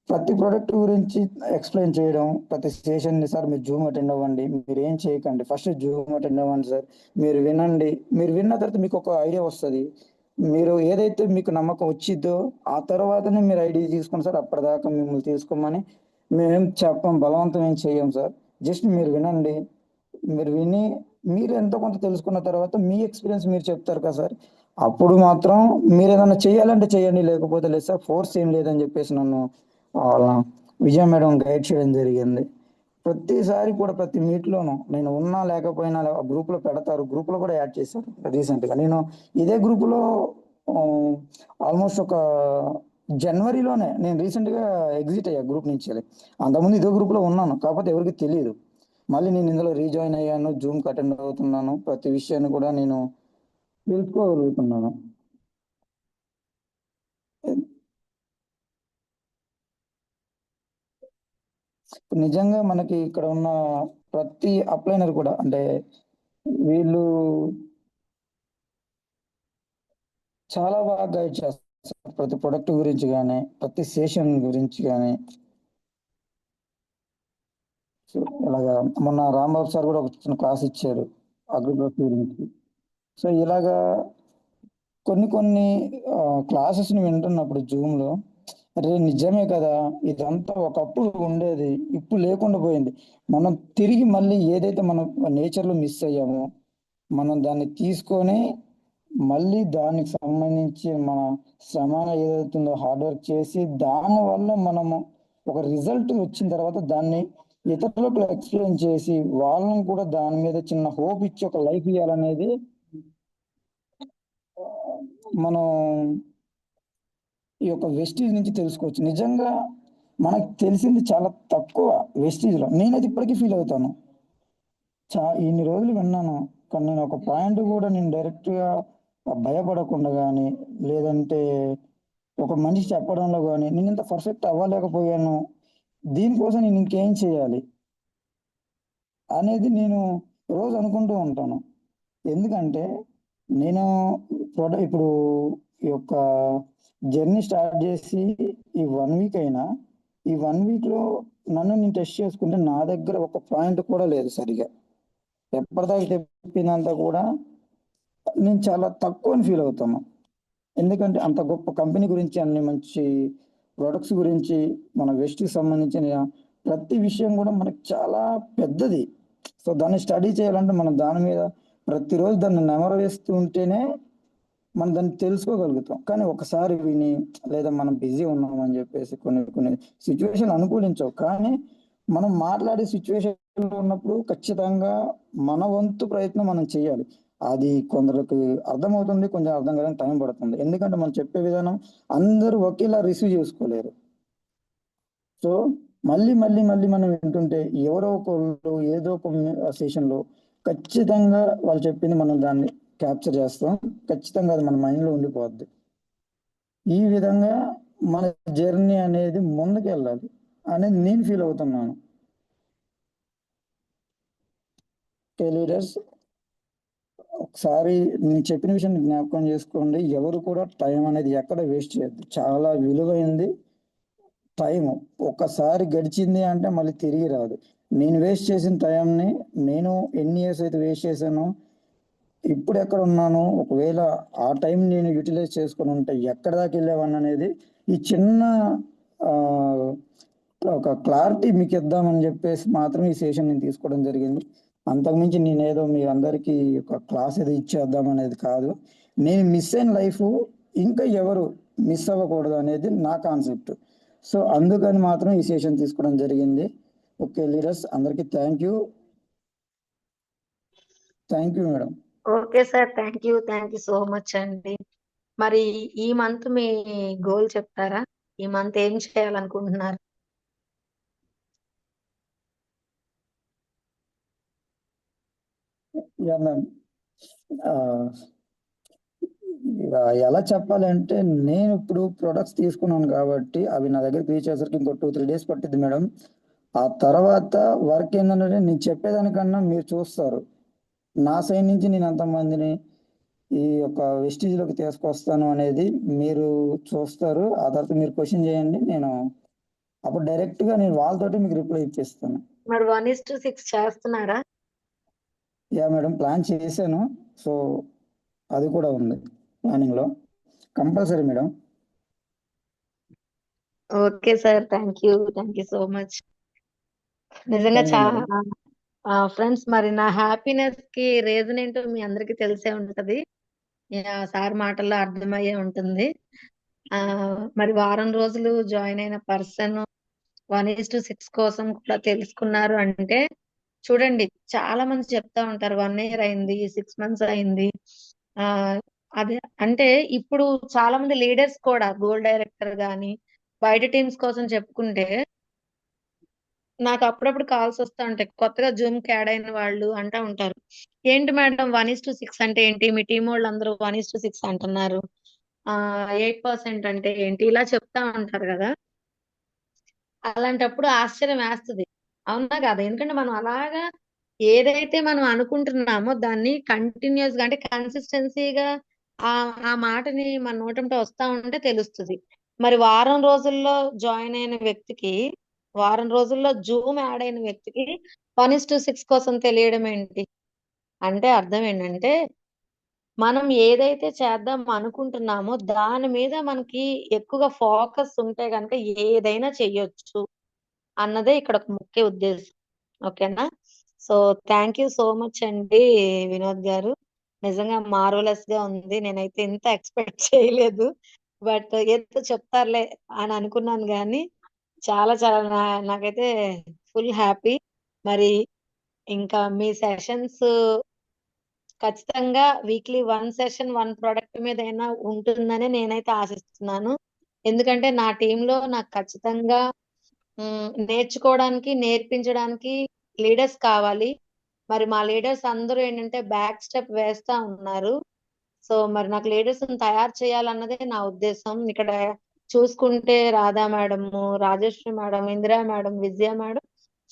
ప్రతి ప్రోడక్ట్ గురించి ఎక్స్ప్లెయిన్ చేయడం. ప్రతి సెషన్ని, సార్ మీరు జూమ్ అటెండ్ అవ్వండి, మీరు ఏం చేయకండి, ఫస్ట్ జూమ్ అటెండ్ అవ్వండి సార్, మీరు వినండి, మీరు విన్న తర్వాత మీకు ఒక ఐడియా వస్తుంది, మీరు ఏదైతే మీకు నమ్మకం వచ్చిద్దో ఆ తర్వాతనే మీరు ఐడియా తీసుకోండి సార్, అప్పటిదాకా మిమ్మల్ని తీసుకోమని మేమేం చెప్పం, బలవంతం ఏం చెయ్యం సార్, జస్ట్ మీరు వినండి, మీరు విని మీరు ఎంతో కొంత తెలుసుకున్న తర్వాత మీ ఎక్స్పీరియన్స్ మీరు చెప్తారు కదా సార్, అప్పుడు మాత్రం మీరు ఏదైనా చేయాలంటే చేయండి, లేకపోతే లేదు సార్, ఫోర్స్ ఏం లేదని చెప్పేసి నన్ను విజయ మేడం గైడ్ చేయడం జరిగింది. ప్రతిసారి కూడా ప్రతి మీట్లోనూ నేను ఉన్నా లేకపోయినా గ్రూప్లో పెడతారు, గ్రూప్లో కూడా యాడ్ చేశారు రీసెంట్గా. నేను ఇదే గ్రూపులో ఆల్మోస్ట్ ఒక జనవరిలోనే నేను రీసెంట్గా ఎగ్జిట్ అయ్యా గ్రూప్ నుంచి. అంతకుముందు ఇదే గ్రూప్లో ఉన్నాను, కాకపోతే ఎవరికి తెలియదు. మళ్ళీ నేను ఇందులో రీజాయిన్ అయ్యాను, జూమ్ అటెండ్ అవుతున్నాను, ప్రతి విషయాన్ని కూడా నేను తెలుసుకోగలుగుతున్నాను. నిజంగా మనకి ఇక్కడ ఉన్న ప్రతి అప్లైనర్ కూడా అంటే వీళ్ళు చాలా బాగా గైడ్ చేస్తారు ప్రతి ప్రొడక్ట్ గురించి కానీ ప్రతి సెషన్ గురించి కానీ. సో ఇలాగా మొన్న రాంబాబు సార్ కూడా ఒక చిన్న క్లాస్ ఇచ్చారు అగ్రికల్చర్ గురించి. సో ఇలాగా కొన్ని క్లాసెస్ని వింటున్నప్పుడు జూమ్లో అరే నిజమే కదా, ఇదంతా ఒకప్పుడు ఉండేది ఇప్పుడు లేకుండా పోయింది. మనం తిరిగి మళ్ళీ ఏదైతే మనం నేచర్లో మిస్ అయ్యామో మనం దాన్ని తీసుకొని మళ్ళీ దానికి సంబంధించి మన శ్రమ ఏదైతుందో హార్డ్ వర్క్ చేసి దానివల్ల మనము ఒక రిజల్ట్ వచ్చిన తర్వాత దాన్ని ఇతరులకు ఎక్స్ప్లెయిన్ చేసి వాళ్ళని కూడా దాని మీద చిన్న హోప్ ఇచ్చి ఒక లైఫ్ ఇవ్వాలనేది మనం ఈ యొక్క వెస్టీజ్ నుంచి తెలుసుకోవచ్చు. నిజంగా మనకు తెలిసింది చాలా తక్కువ వెస్టీజ్లో. నేనైతే ఇప్పటికీ ఫీల్ అవుతాను. ఇన్ని రోజులు విన్నాను కానీ నేను ఒక పాయింట్ కూడా నేను డైరెక్ట్గా భయపడకుండా కానీ లేదంటే ఒక మనిషి చెప్పడంలో కానీ నేను ఇంత పర్ఫెక్ట్ అవ్వలేకపోయాను, దీనికోసం నేను ఇంకేం చేయాలి అనేది నేను రోజు అనుకుంటూ ఉంటాను. ఎందుకంటే నేను ఇప్పుడు ఈ యొక్క జర్నీ స్టార్ట్ చేసి ఈ 1 వీక్ అయినా ఈ 1 వీక్లో నన్ను నేను టెస్ట్ చేసుకుంటే నా దగ్గర ఒక పాయింట్ కూడా లేదు సరిగా. ఎప్పటిదాకా చెప్పినంత కూడా నేను చాలా తక్కువ అని ఫీల్ అవుతాను. ఎందుకంటే అంత గొప్ప కంపెనీ గురించి అన్ని మంచి ప్రొడక్ట్స్ గురించి మన వెస్ట్కి సంబంధించిన ప్రతి విషయం కూడా మనకు చాలా పెద్దది. సో దాన్ని స్టడీ చేయాలంటే మనం దాని మీద ప్రతిరోజు దాన్ని నెమరు వేస్తూ ఉంటేనే మనం దాన్ని తెలుసుకోగలుగుతాం. కానీ ఒకసారి విని లేదా మనం బిజీ ఉన్నాం అని చెప్పేసి కొన్ని సిచ్యువేషన్ అనుకూలించవు. కానీ మనం మాట్లాడే సిచ్యువేషన్లో ఉన్నప్పుడు ఖచ్చితంగా మన వంతు ప్రయత్నం మనం చేయాలి. అది కొందరికి అర్థమవుతుంది, కొంచెం అర్థం కావడానికి టైం పడుతుంది. ఎందుకంటే మనం చెప్పే విధానం అందరూ ఒకేలా రిసీవ్ చేసుకోలేరు. సో మళ్ళీ మనం వింటుంటే ఎవరో ఒకళ్ళు ఏదో ఒక సెషన్లో ఖచ్చితంగా వాళ్ళు చెప్పింది మనం దాన్ని క్యాప్చర్ చేస్తాం. ఖచ్చితంగా అది మన మైండ్లో ఉండిపోద్ది. ఈ విధంగా మన జర్నీ అనేది ముందుకు వెళ్ళాలి అనేది నేను ఫీల్ అవుతున్నాను. లీడర్స్ ఒకసారి నేను చెప్పిన విషయాన్ని జ్ఞాపకం చేసుకోండి. ఎవరు కూడా టైం అనేది ఎక్కడ వేస్ట్ చేయొద్దు. చాలా విలువైంది టైం. ఒక్కసారి గడిచింది అంటే మళ్ళీ తిరిగి రాదు. నేను వేస్ట్ చేసిన టైంని నేను ఎన్ని ఇయర్స్ అయితే వేస్ట్ చేశానో ఇప్పుడు ఎక్కడ ఉన్నాను, ఒకవేళ ఆ టైం నేను యూటిలైజ్ చేసుకుని ఉంటే ఎక్కడ దాకా వెళ్ళేవాడిని అనేది ఈ చిన్న ఒక క్లారిటీ మీకు ఇద్దామని చెప్పేసి మాత్రమే ఈ సెషన్ నేను తీసుకోవడం జరిగింది. అంతకుమించి నేనేదో మీ అందరికీ ఒక క్లాస్ ఏదో ఇచ్చేద్దాం అనేది కాదు. నేను మిస్ అయిన లైఫ్ ఇంకా ఎవరు మిస్ అవ్వకూడదు అనేది నా కాన్సెప్ట్. సో అందుకని మాత్రం ఈ సెషన్ తీసుకోవడం జరిగింది. ఓకే లీడర్స్, అందరికీ thank you madam. Okay sir, thank you so much అండి. మరి ఈ మంత్ మీ గోల్ చెప్తారా? ఈ మంత్ ఏం చేయాలనుకుంటున్నారు? యా మ్యామ్, ఎలా చెప్పాలంటే నేను ఇప్పుడు ప్రొడక్ట్స్ తీసుకున్నాను కాబట్టి అవి నా దగ్గరికి రీచ్ అయ్యేసరికి ఇంకో 2-3 డేస్ పట్టింది మేడం. ఆ తర్వాత వర్క్ ఏంటంటే నేను చెప్పేదానికన్నా మీరు చూస్తారు. నా సైడ్ నుంచి నేను ఎంతమందిని ఈ యొక్క వెస్టీజ్లోకి తీసుకొస్తాను అనేది మీరు చూస్తారు. ఆ తర్వాత మీరు క్వశ్చన్ చేయండి, నేను అప్పుడు డైరెక్ట్గా నేను వాళ్ళతోటి మీకు రిప్లై ఇచ్చేస్తాను. మరి 1:6 చేస్తున్నారా? యా మేడం, ప్లాన్ చేశాను. సో అది కూడా ఉంది ప్లానింగ్లో, compulsory madam. Okay sir, thank you so much. నిజంగా థ్యాంక్ యూ మేడం. చాలా ఫ్రెండ్స్, మరి నా హ్యాపీనెస్ కి రీజన్ ఏంటో మీ అందరికి తెలిసే ఉంటది. సార్ మాటల్లో అర్థమయ్యే ఉంటుంది. మరి వారం రోజులు జాయిన్ అయిన పర్సన్ 1:6 కోసం కూడా తెలుసుకున్నారు అంటే చూడండి, చాలా మంది చెప్తా ఉంటారు 1 year అయింది, 6 months అయింది. అదే అంటే ఇప్పుడు చాలా మంది లీడర్స్ కూడా గోల్ డైరెక్టర్ గాని బయట టీమ్స్ కోసం చెప్పుకుంటే నాకు అప్పుడప్పుడు కాల్స్ వస్తా ఉంటాయి. కొత్తగా జూమ్ కి యాడ్ అయిన వాళ్ళు అంటా ఉంటారు, ఏంటి మేడం 1:6 అంటే ఏంటి, మీ టీం వాళ్ళు అందరూ 1:6 అంటున్నారు, 8% అంటే ఏంటి, ఇలా చెప్తా ఉంటారు కదా. అలాంటప్పుడు ఆశ్చర్యం వేస్తది. అవునా కాదా? ఎందుకంటే మనం అలాగా ఏదైతే మనం అనుకుంటున్నామో దాన్ని కంటిన్యూస్ గా అంటే కన్సిస్టెన్సీగా ఆ మాటని మన నోటంట వస్తా ఉంటే తెలుస్తుంది. మరి వారం రోజుల్లో జాయిన్ అయిన వ్యక్తికి, వారం రోజుల్లో జూమ్ యాడ్ అయిన వ్యక్తికి 1:6 కోసం తెలియడం ఏంటి? అంటే అర్థం ఏంటంటే మనం ఏదైతే చేద్దాం అనుకుంటున్నామో దాని మీద మనకి ఎక్కువగా ఫోకస్ ఉంటే గనుక ఏదైనా చెయ్యొచ్చు అన్నదే ఇక్కడ ఒక ముఖ్య ఉద్దేశం. ఓకేనా? So thank you so much అండి వినోద్ గారు. నిజంగా మార్వలస్ గా ఉంది. నేనైతే ఇంత ఎక్స్పెక్ట్ చేయలేదు. బట్ ఏదో చెప్తారులే అని అనుకున్నాను గాని చాలా చాలా నాకైతే ఫుల్ హ్యాపీ. మరి ఇంకా మీ సెషన్స్ ఖచ్చితంగా వీక్లీ 1 సెషన్ 1 ప్రొడక్ట్ మీదైనా ఉంటుందని నేనైతే ఆశిస్తున్నాను. ఎందుకంటే నా టీంలో నాకు ఖచ్చితంగా నేర్చుకోవడానికి, నేర్పించడానికి లీడర్స్ కావాలి. మరి మా లీడర్స్ అందరూ ఏంటంటే బ్యాక్ స్టెప్ వేస్తా ఉన్నారు. సో మరి నాకు లీడర్స్ తయారు చేయాలన్నదే నా ఉద్దేశం. ఇక్కడ చూసుకుంటే Radha madam, Rajeshwari madam, Indira madam, Vijaya madam,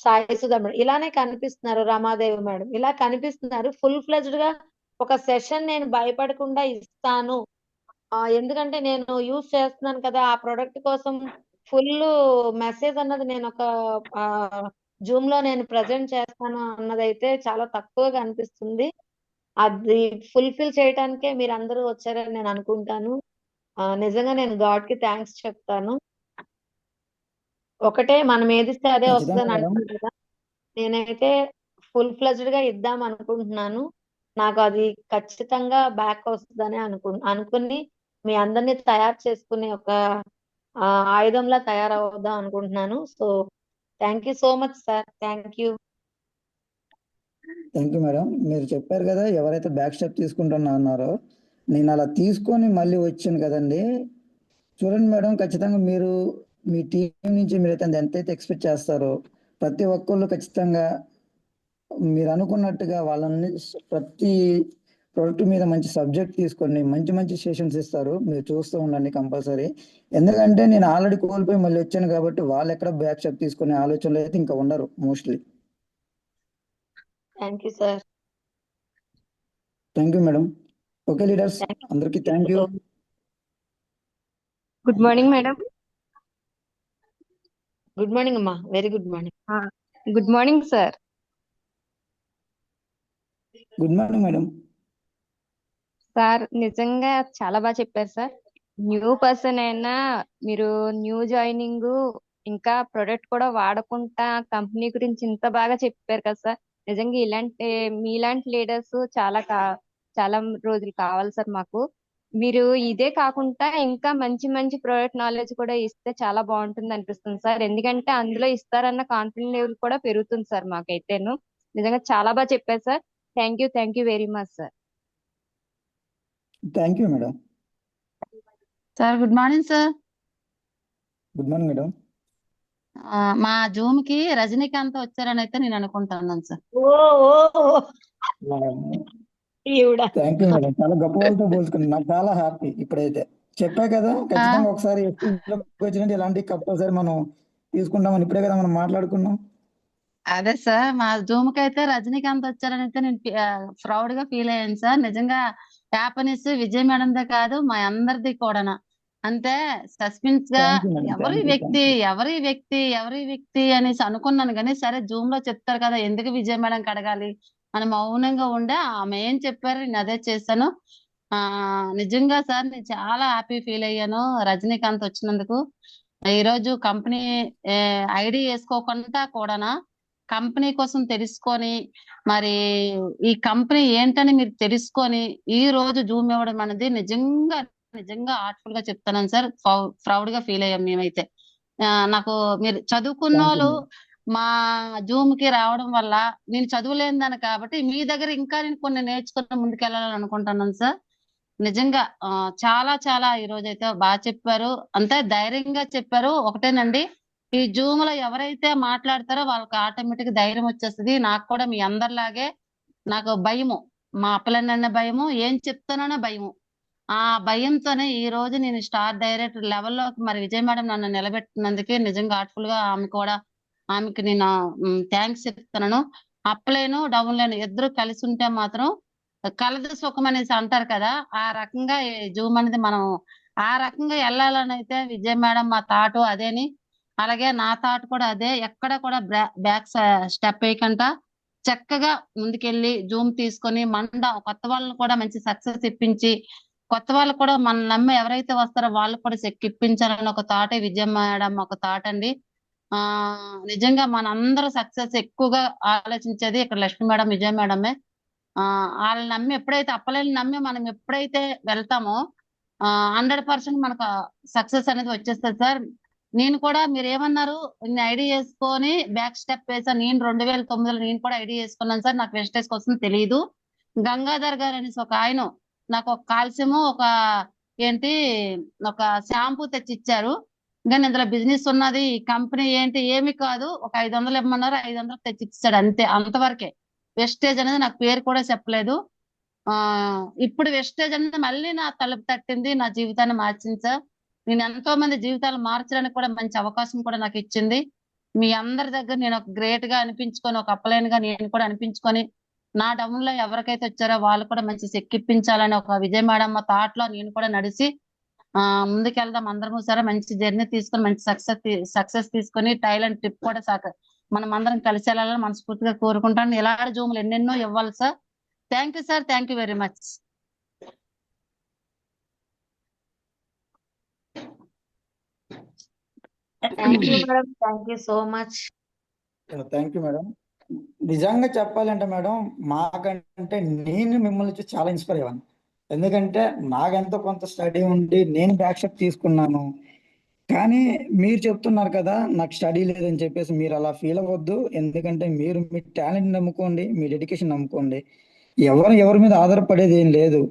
Sai Sudha madam ఇలానే కనిపిస్తున్నారు. రమాదేవి మేడం ఇలా కనిపిస్తున్నారు. ఫుల్ ఫ్లెజ్డ్ గా ఒక సెషన్ నేను భయపడకుండా ఇస్తాను. ఎందుకంటే నేను యూజ్ చేస్తున్నాను కదా ఆ ప్రొడక్ట్ కోసం ఫుల్ మెసేజ్ అన్నది నేను ఒక జూమ్ లో నేను ప్రజెంట్ చేస్తాను అన్నదైతే చాలా తక్కువగా అనిపిస్తుంది. అది ఫుల్ఫిల్ చేయడానికే మీరందరూ వచ్చారని నేను అనుకుంటాను. నిజంగా నేను గాడ్ కి థ్యాంక్స్ చెప్తాను. ఒకటే మనం ఏదిస్తే అదే ఖచ్చితంగా వస్తుందని మేడం. అంటారు కదా. నేనైతే ఫుల్ ఫ్లెజ్డ్ గా ఇద్దాం అనుకుంటున్నాను. నాకు అది ఖచ్చితంగా బ్యాక్ వస్తుందని అనుకుని మీ అందరినీ తయారు చేసుకునే ఒక ఆయుధంలా తయారవుదాం అనుకుంటున్నాను. So thank you so much sir. Thank you. Thank you madam. మీరు చెప్పారు కదా ఎవరైతే బ్యాక్ స్టెప్ తీసుకుంటున్నా అన్నారో నేను అలా తీసుకొని మళ్ళీ వచ్చాను కదండి. చూడండి మేడం, ఖచ్చితంగా మీరు మీ టీం నుంచి మీరైతే ఎంతైతే ఎక్స్పెక్ట్ చేస్తారో ప్రతి ఒక్కళ్ళు ఖచ్చితంగా మీరు అనుకున్నట్టుగా వాళ్ళని ప్రతి ప్రోడక్ట్ మీద మంచి సబ్జెక్ట్ తీసుకొని మంచి మంచి సెషన్స్ ఇస్తారు. మీరు చూస్తూ ఉండండి కంపల్సరీ. ఎందుకంటే నేను ఆల్రెడీ కోల్పోయి మళ్ళీ వచ్చాను కాబట్టి వాళ్ళు ఎక్కడ బ్యాక్ స్టెప్ తీసుకునే ఆలోచనలు అయితే ఇంకా ఉండరు mostly. Thank you sir. Thank you madam. Okay leaders, అందరికీ thank you. Good morning madam. Good morning అమ్మా. Very good morning. Good morning sir. Good morning madam. Sir నిజంగా చాలా బాగా చెప్పారు సార్. న్యూ పర్సన్ అయినా మీరు న్యూ జాయినింగ్ ఇంకా product కూడా వాడకుండా కంపెనీ గురించి ఇంత బాగా చెప్పారు కదా సార్. నిజంగా మీలాంటి లీడర్స్ చాలా రోజులు కావాలి సార్ మాకు. మీరు ఇదే కాకుండా ఇంకా మంచి మంచి ప్రొడక్ట్ నాలెడ్జ్ కూడా ఇస్తే చాలా బాగుంటుంది అనిపిస్తుంది సార్. ఎందుకంటే అందులో ఇస్తారన్న కాన్ఫిడెన్స్ లెవెల్ కూడా పెరుగుతుంది సార్ మాకైతేను. నిజంగా చాలా బాగా చెప్పారు sir. Thank you very much sir. Thank you madam. Sir good morning sir. Good morning madam. మా జూమ్ కి రజనీకాంత్ వచ్చారని అయితే నేను అనుకుంటున్నాను సార్. ఓ ఓ ఈవిడ. Thank you madam. చాలా గొప్ప వాళ్ళతో పోల్చుకున్నాను. నాకు చాలా హ్యాపీ. ఇప్పుడైతే చెప్పా కదా ఖచ్చితంగా ఒకసారి వచ్చినట్టు ఇలాంటి కంపల్సరీ మనం తీసుకుంటామని ఇప్పుడే కదా మనం మాట్లాడుకున్నాం. అదే సార్, మా జూమ్ కి అయితే రజనీకాంత్ వచ్చారని అయితే నేను ప్రౌడ్ గా ఫీల్ అయ్యాను సార్. నిజంగా హ్యాపీనెస్ విజయ్ మేడందే కాదు మా అందరిది కూడా. అంతే సస్పెన్స్ గా థ్యాంక్ యూ మేడం. ఎవరి వ్యక్తి అనేసి అనుకున్నాను కానీ సరే జూమ్ లో చెప్తారు కదా ఎందుకు విజయ్ మేడం అడగాలి అని మౌనంగా ఉండే. ఆమె ఏం చెప్పారు నేను అదే చేశాను. నిజంగా సార్ నేను చాలా హ్యాపీ ఫీల్ అయ్యాను రజనీకాంత్ వచ్చినందుకు. ఈ రోజు కంపెనీ ఐడి వేసుకోకుండా కూడా కంపెనీ కోసం తెలుసుకొని మరి ఈ కంపెనీ ఏంటని మీరు తెలుసుకొని ఈ రోజు జూమ్ ఇవ్వడం అనేది నిజంగా ఆర్ట్ఫుల్ గా చెప్తున్నాను సార్. ప్రౌడ్ గా ఫీల్ అయ్యాం మేమైతే. నాకు మీరు చదువుకున్న వాళ్ళు మా జూమ్ కి రావడం వల్ల నేను చదువులేని కాబట్టి మీ దగ్గర ఇంకా నేను కొన్ని నేర్చుకుని ముందుకెళ్ళాలని అనుకుంటున్నాను సార్. నిజంగా చాలా చాలా ఈ రోజు అయితే బాగా చెప్పారు. అంతే ధైర్యంగా చెప్పారు. ఒకటేనండి, ఈ జూమ్ లో ఎవరైతే మాట్లాడతారో వాళ్ళకి ఆటోమేటిక్ ధైర్యం వచ్చేస్తుంది. నాకు కూడా మీ అందరిలాగే నాకు భయము, మా అప్పలన్న భయము, ఏం చెప్తానో భయము. ఆ భయంతోనే ఈ రోజు నేను స్టార్ డైరెక్టర్ లెవెల్లో మరి విజయ్ మేడం నన్ను నిలబెట్టినందుకే నిజంగా హార్ట్ఫుల్ గా ఆమెకి నేను థ్యాంక్స్ చెప్తున్నాను. అప్ లైన్ డౌన్ లైన్ ఇద్దరు కలిసి ఉంటే మాత్రం కలదు సుఖం అనేసి అంటారు కదా, ఆ రకంగా ఈ జూమ్ అనేది మనం ఆ రకంగా వెళ్ళాలని అయితే విజయ్ మేడం మా థాట్ అదేని, అలాగే నా థాట్ కూడా అదే. ఎక్కడ కూడా బ్యాక్ స్టెప్ వేయకుండా చక్కగా ముందుకెళ్ళి జూమ్ తీసుకొని కొత్త వాళ్ళని కూడా మంచి సక్సెస్ ఇప్పించి, కొత్త వాళ్ళు కూడా మనం నమ్మి ఎవరైతే వస్తారో వాళ్ళు కూడా ఇప్పించాలని ఒక థాటే విజయ్ మేడం ఒక థాట్ అండి. ఆ నిజంగా మనందరూ సక్సెస్ ఎక్కువగా ఆలోచించేది ఇక్కడ లక్ష్మి మేడం, విజయ్ మేడమే. వాళ్ళని నమ్మి ఎప్పుడైతే అప్పలని నమ్మి మనం ఎప్పుడైతే వెళ్తామో 100% మనకు సక్సెస్ అనేది వచ్చేస్తుంది సార్. నేను కూడా మీరు ఏమన్నారు ఐడి చేసుకొని బ్యాక్ స్టెప్ వేసాను. నేను 2009లో నేను కూడా ఐడి చేసుకున్నాను సార్. నాకు వెస్టేజ్ కోసం తెలియదు. గంగాధర్ గారు అనేసి ఒక ఆయన నాకు ఒక కాల్స్యము ఒక షాంపూ తెచ్చి ఇచ్చారు. కానీ ఇందులో బిజినెస్ ఉన్నది, కంపెనీ ఏంటి ఏమి కాదు, ఒక 500 ఇమ్మన్నారు, 500 తెచ్చి ఇచ్చాడు అంతే. అంతవరకే. వెస్టేజ్ అనేది నాకు పేరు కూడా చెప్పలేదు. ఇప్పుడు వెస్టేజ్ అనేది మళ్ళీ నా తలుపు తట్టింది, నా జీవితాన్ని మార్చింది సార్. నేను ఎంతో మంది జీవితాలు మార్చడానికి కూడా మంచి అవకాశం కూడా నాకు ఇచ్చింది. మీ అందరి దగ్గర నేను ఒక గ్రేట్ గా అనిపించుకొని, ఒక అప్లైన్ గా నేను కూడా అనిపించుకొని, నా డౌన్ లో ఎవరికైతే వచ్చారో వాళ్ళు కూడా మంచి సెక్కిప్పించాలని ఒక విజయ్ మేడం థాట్ లో నేను కూడా నడిచి ముందుకెళ్దాం అందరము సరే, మంచి జర్నీ తీసుకొని మంచి సక్సెస్ తీసుకొని థాయిలాండ్ ట్రిప్ కూడా మనం అందరం కలిసి వెళ్ళాలని మనస్ఫూర్తిగా కోరుకుంటాను. ఇలాంటి జూములు ఎన్నెన్నో ఇవ్వాలి sir. Thank you sir, thank you very much. Thank you madam, thank you so much. Thank you madam. నిజంగా చెప్పాలంటే మేడం, మాకంటే నేను మిమ్మల్ని చూసి చాలా ఇన్స్పైర్ అయ్యాను. ఎందుకంటే నాకెంతో కొంత స్టడీ ఉండి నేను బ్యాక్ స్టెప్ తీసుకున్నాను. కానీ మీరు చెప్తున్నారు కదా నాకు స్టడీ లేదని చెప్పేసి, మీరు అలా ఫీల్ అవ్వద్దు. ఎందుకంటే మీరు మీ టాలెంట్ నమ్ముకోండి, మీ డెడికేషన్ నమ్ముకోండి. ఎవరి మీద ఆధారపడేది ఏం లేదు.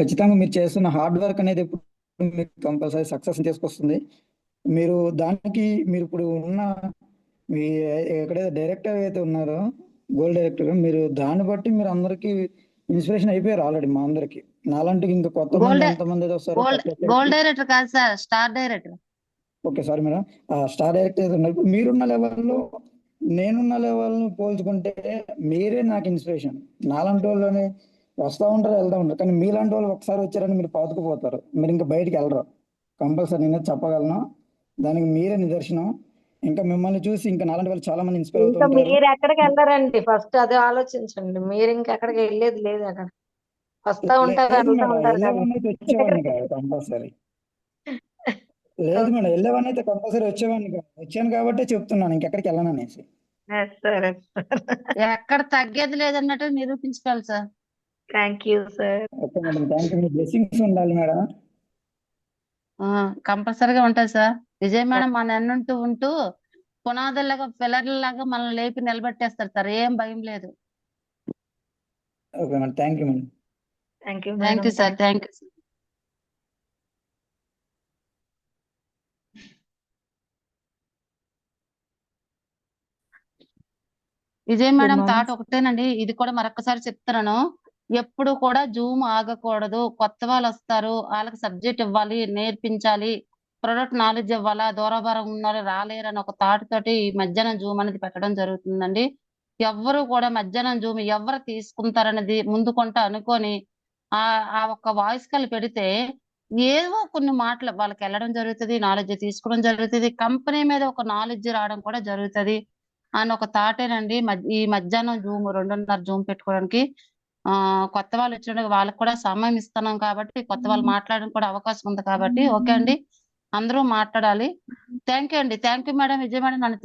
ఖచ్చితంగా మీరు చేస్తున్న హార్డ్ వర్క్ అనేది ఎప్పుడు మీకు కంపల్సరీ సక్సెస్ తీసుకొస్తుంది. మీరు ఇప్పుడు ఉన్న మీ ఎక్కడైతే డైరెక్టర్ అయితే ఉన్నారో గోల్డ్ డైరెక్టర్, మీరు దాన్ని బట్టి మీరు అందరికి ఇన్స్పిరేషన్ అయిపోయారు ఆల్రెడీ. మా అందరికి నాలాంటి ఇంకా కొత్త మంది ఎంతమంది అయితే వస్తారో గోల్డ్ డైరెక్టర్ కాదు sir, star director. Okay sorry madam. Star director అయితే ఉన్నారు. ఇప్పుడు మీరున్న లెవెల్లో నేనున్న లెవెల్ పోల్చుకుంటే మీరే నాకు ఇన్స్పిరేషన్. నాలాంటి వాళ్ళని వస్తూ ఉంటారు వెళ్తూ ఉంటారు, కానీ మీలాంటి వాళ్ళు ఒకసారి వచ్చారని మీరు పాతుకుపోతారు, మీరు ఇంకా బయటికి వెళ్ళరు. కంపల్సరీ నేను చెప్పగలను, దానికి మీరే నిదర్శనం. ఇంకా మిమ్మల్ని చూసి ఇంకా నాలాంటి వాళ్ళు చాలా మంది ఇన్స్పైర్ ఇంకా అవుతుంటారు. మీరు ఎక్కడికి వెళ్ళారండి, ఫస్ట్ అదే ఆలోచించండి. మీరు ఇంకెక్కడికి వెళ్ళేది లేదు, అక్కడ వస్తా ఉంటారు, లేదు వెళ్తా మేడం, ఉంటారు. వెళ్ళేవాడిని అయితే వచ్చేవాడిని కాదు కంపల్సరీ. లేదు మేడం, వెళ్ళేవాడిని అయితే కంపల్సరీ వచ్చేవాడిని కాదు. వచ్చాను కాబట్టే చెప్తున్నాను ఇంకెక్కడికి వెళ్ళను అనేసి. సరే, ఎక్కడ తగ్గేది లేదన్నట్టు నిరూపించుకోవాలి sir. Thank you sir. Okay madam, thank you. మీ బ్లెస్సింగ్స్ ఉండాలి మేడం. కంపల్సరీగా ఉంటాయి సార్. విజయ్ మేడం మన ఎన్నుంటూ ఉంటూ పునాదుల్లాగా పిల్లర్లాగా మనల్ని లేపి నిలబెట్టేస్తారు సార్, ఏం భయం లేదు. Okay madam, thank you madam. Thank you thank you sir, thank you. Vijay madam thought ఒకటేనండి, ఇది కూడా మరొకసారి చెప్తున్నాను. ఎప్పుడు కూడా జూమ్ ఆగకూడదు. కొత్త వాళ్ళు వస్తారు, వాళ్ళకి సబ్జెక్ట్ ఇవ్వాలి, నేర్పించాలి, ప్రొడక్ట్ నాలెడ్జ్ ఇవ్వాలా, దూరభారం ఉన్నారు రాలేరు అని ఒక థాట్ తోటి ఈ మధ్యాహ్నం జూమ్ అనేది పెట్టడం జరుగుతుందండి. ఎవ్వరు కూడా మధ్యాహ్నం జూమ్ ఎవరు తీసుకుంటారనేది ముందు కొంట అనుకొని ఆ ఒక్క వాయిస్ కాల్ పెడితే ఏవో కొన్ని మాటలు వాళ్ళకి వెళ్ళడం జరుగుతుంది, నాలెడ్జ్ తీసుకోవడం జరుగుతుంది, కంపెనీ మీద ఒక నాలెడ్జ్ రావడం కూడా జరుగుతుంది అని ఒక థాటేనండి. ఈ మధ్యాహ్నం జూమ్ 2:30 జూమ్ పెట్టుకోవడానికి కొత్త వాళ్ళు వచ్చిన వాళ్ళకి కూడా సమయం ఇస్తున్నాం కాబట్టి, కొత్త వాళ్ళు మాట్లాడడం కూడా అవకాశం ఉంది కాబట్టి. ఓకే అండి, అందరూ మాట్లాడాలి. థ్యాంక్ యూ అండి, thank you madam. Vijay madam నన్ను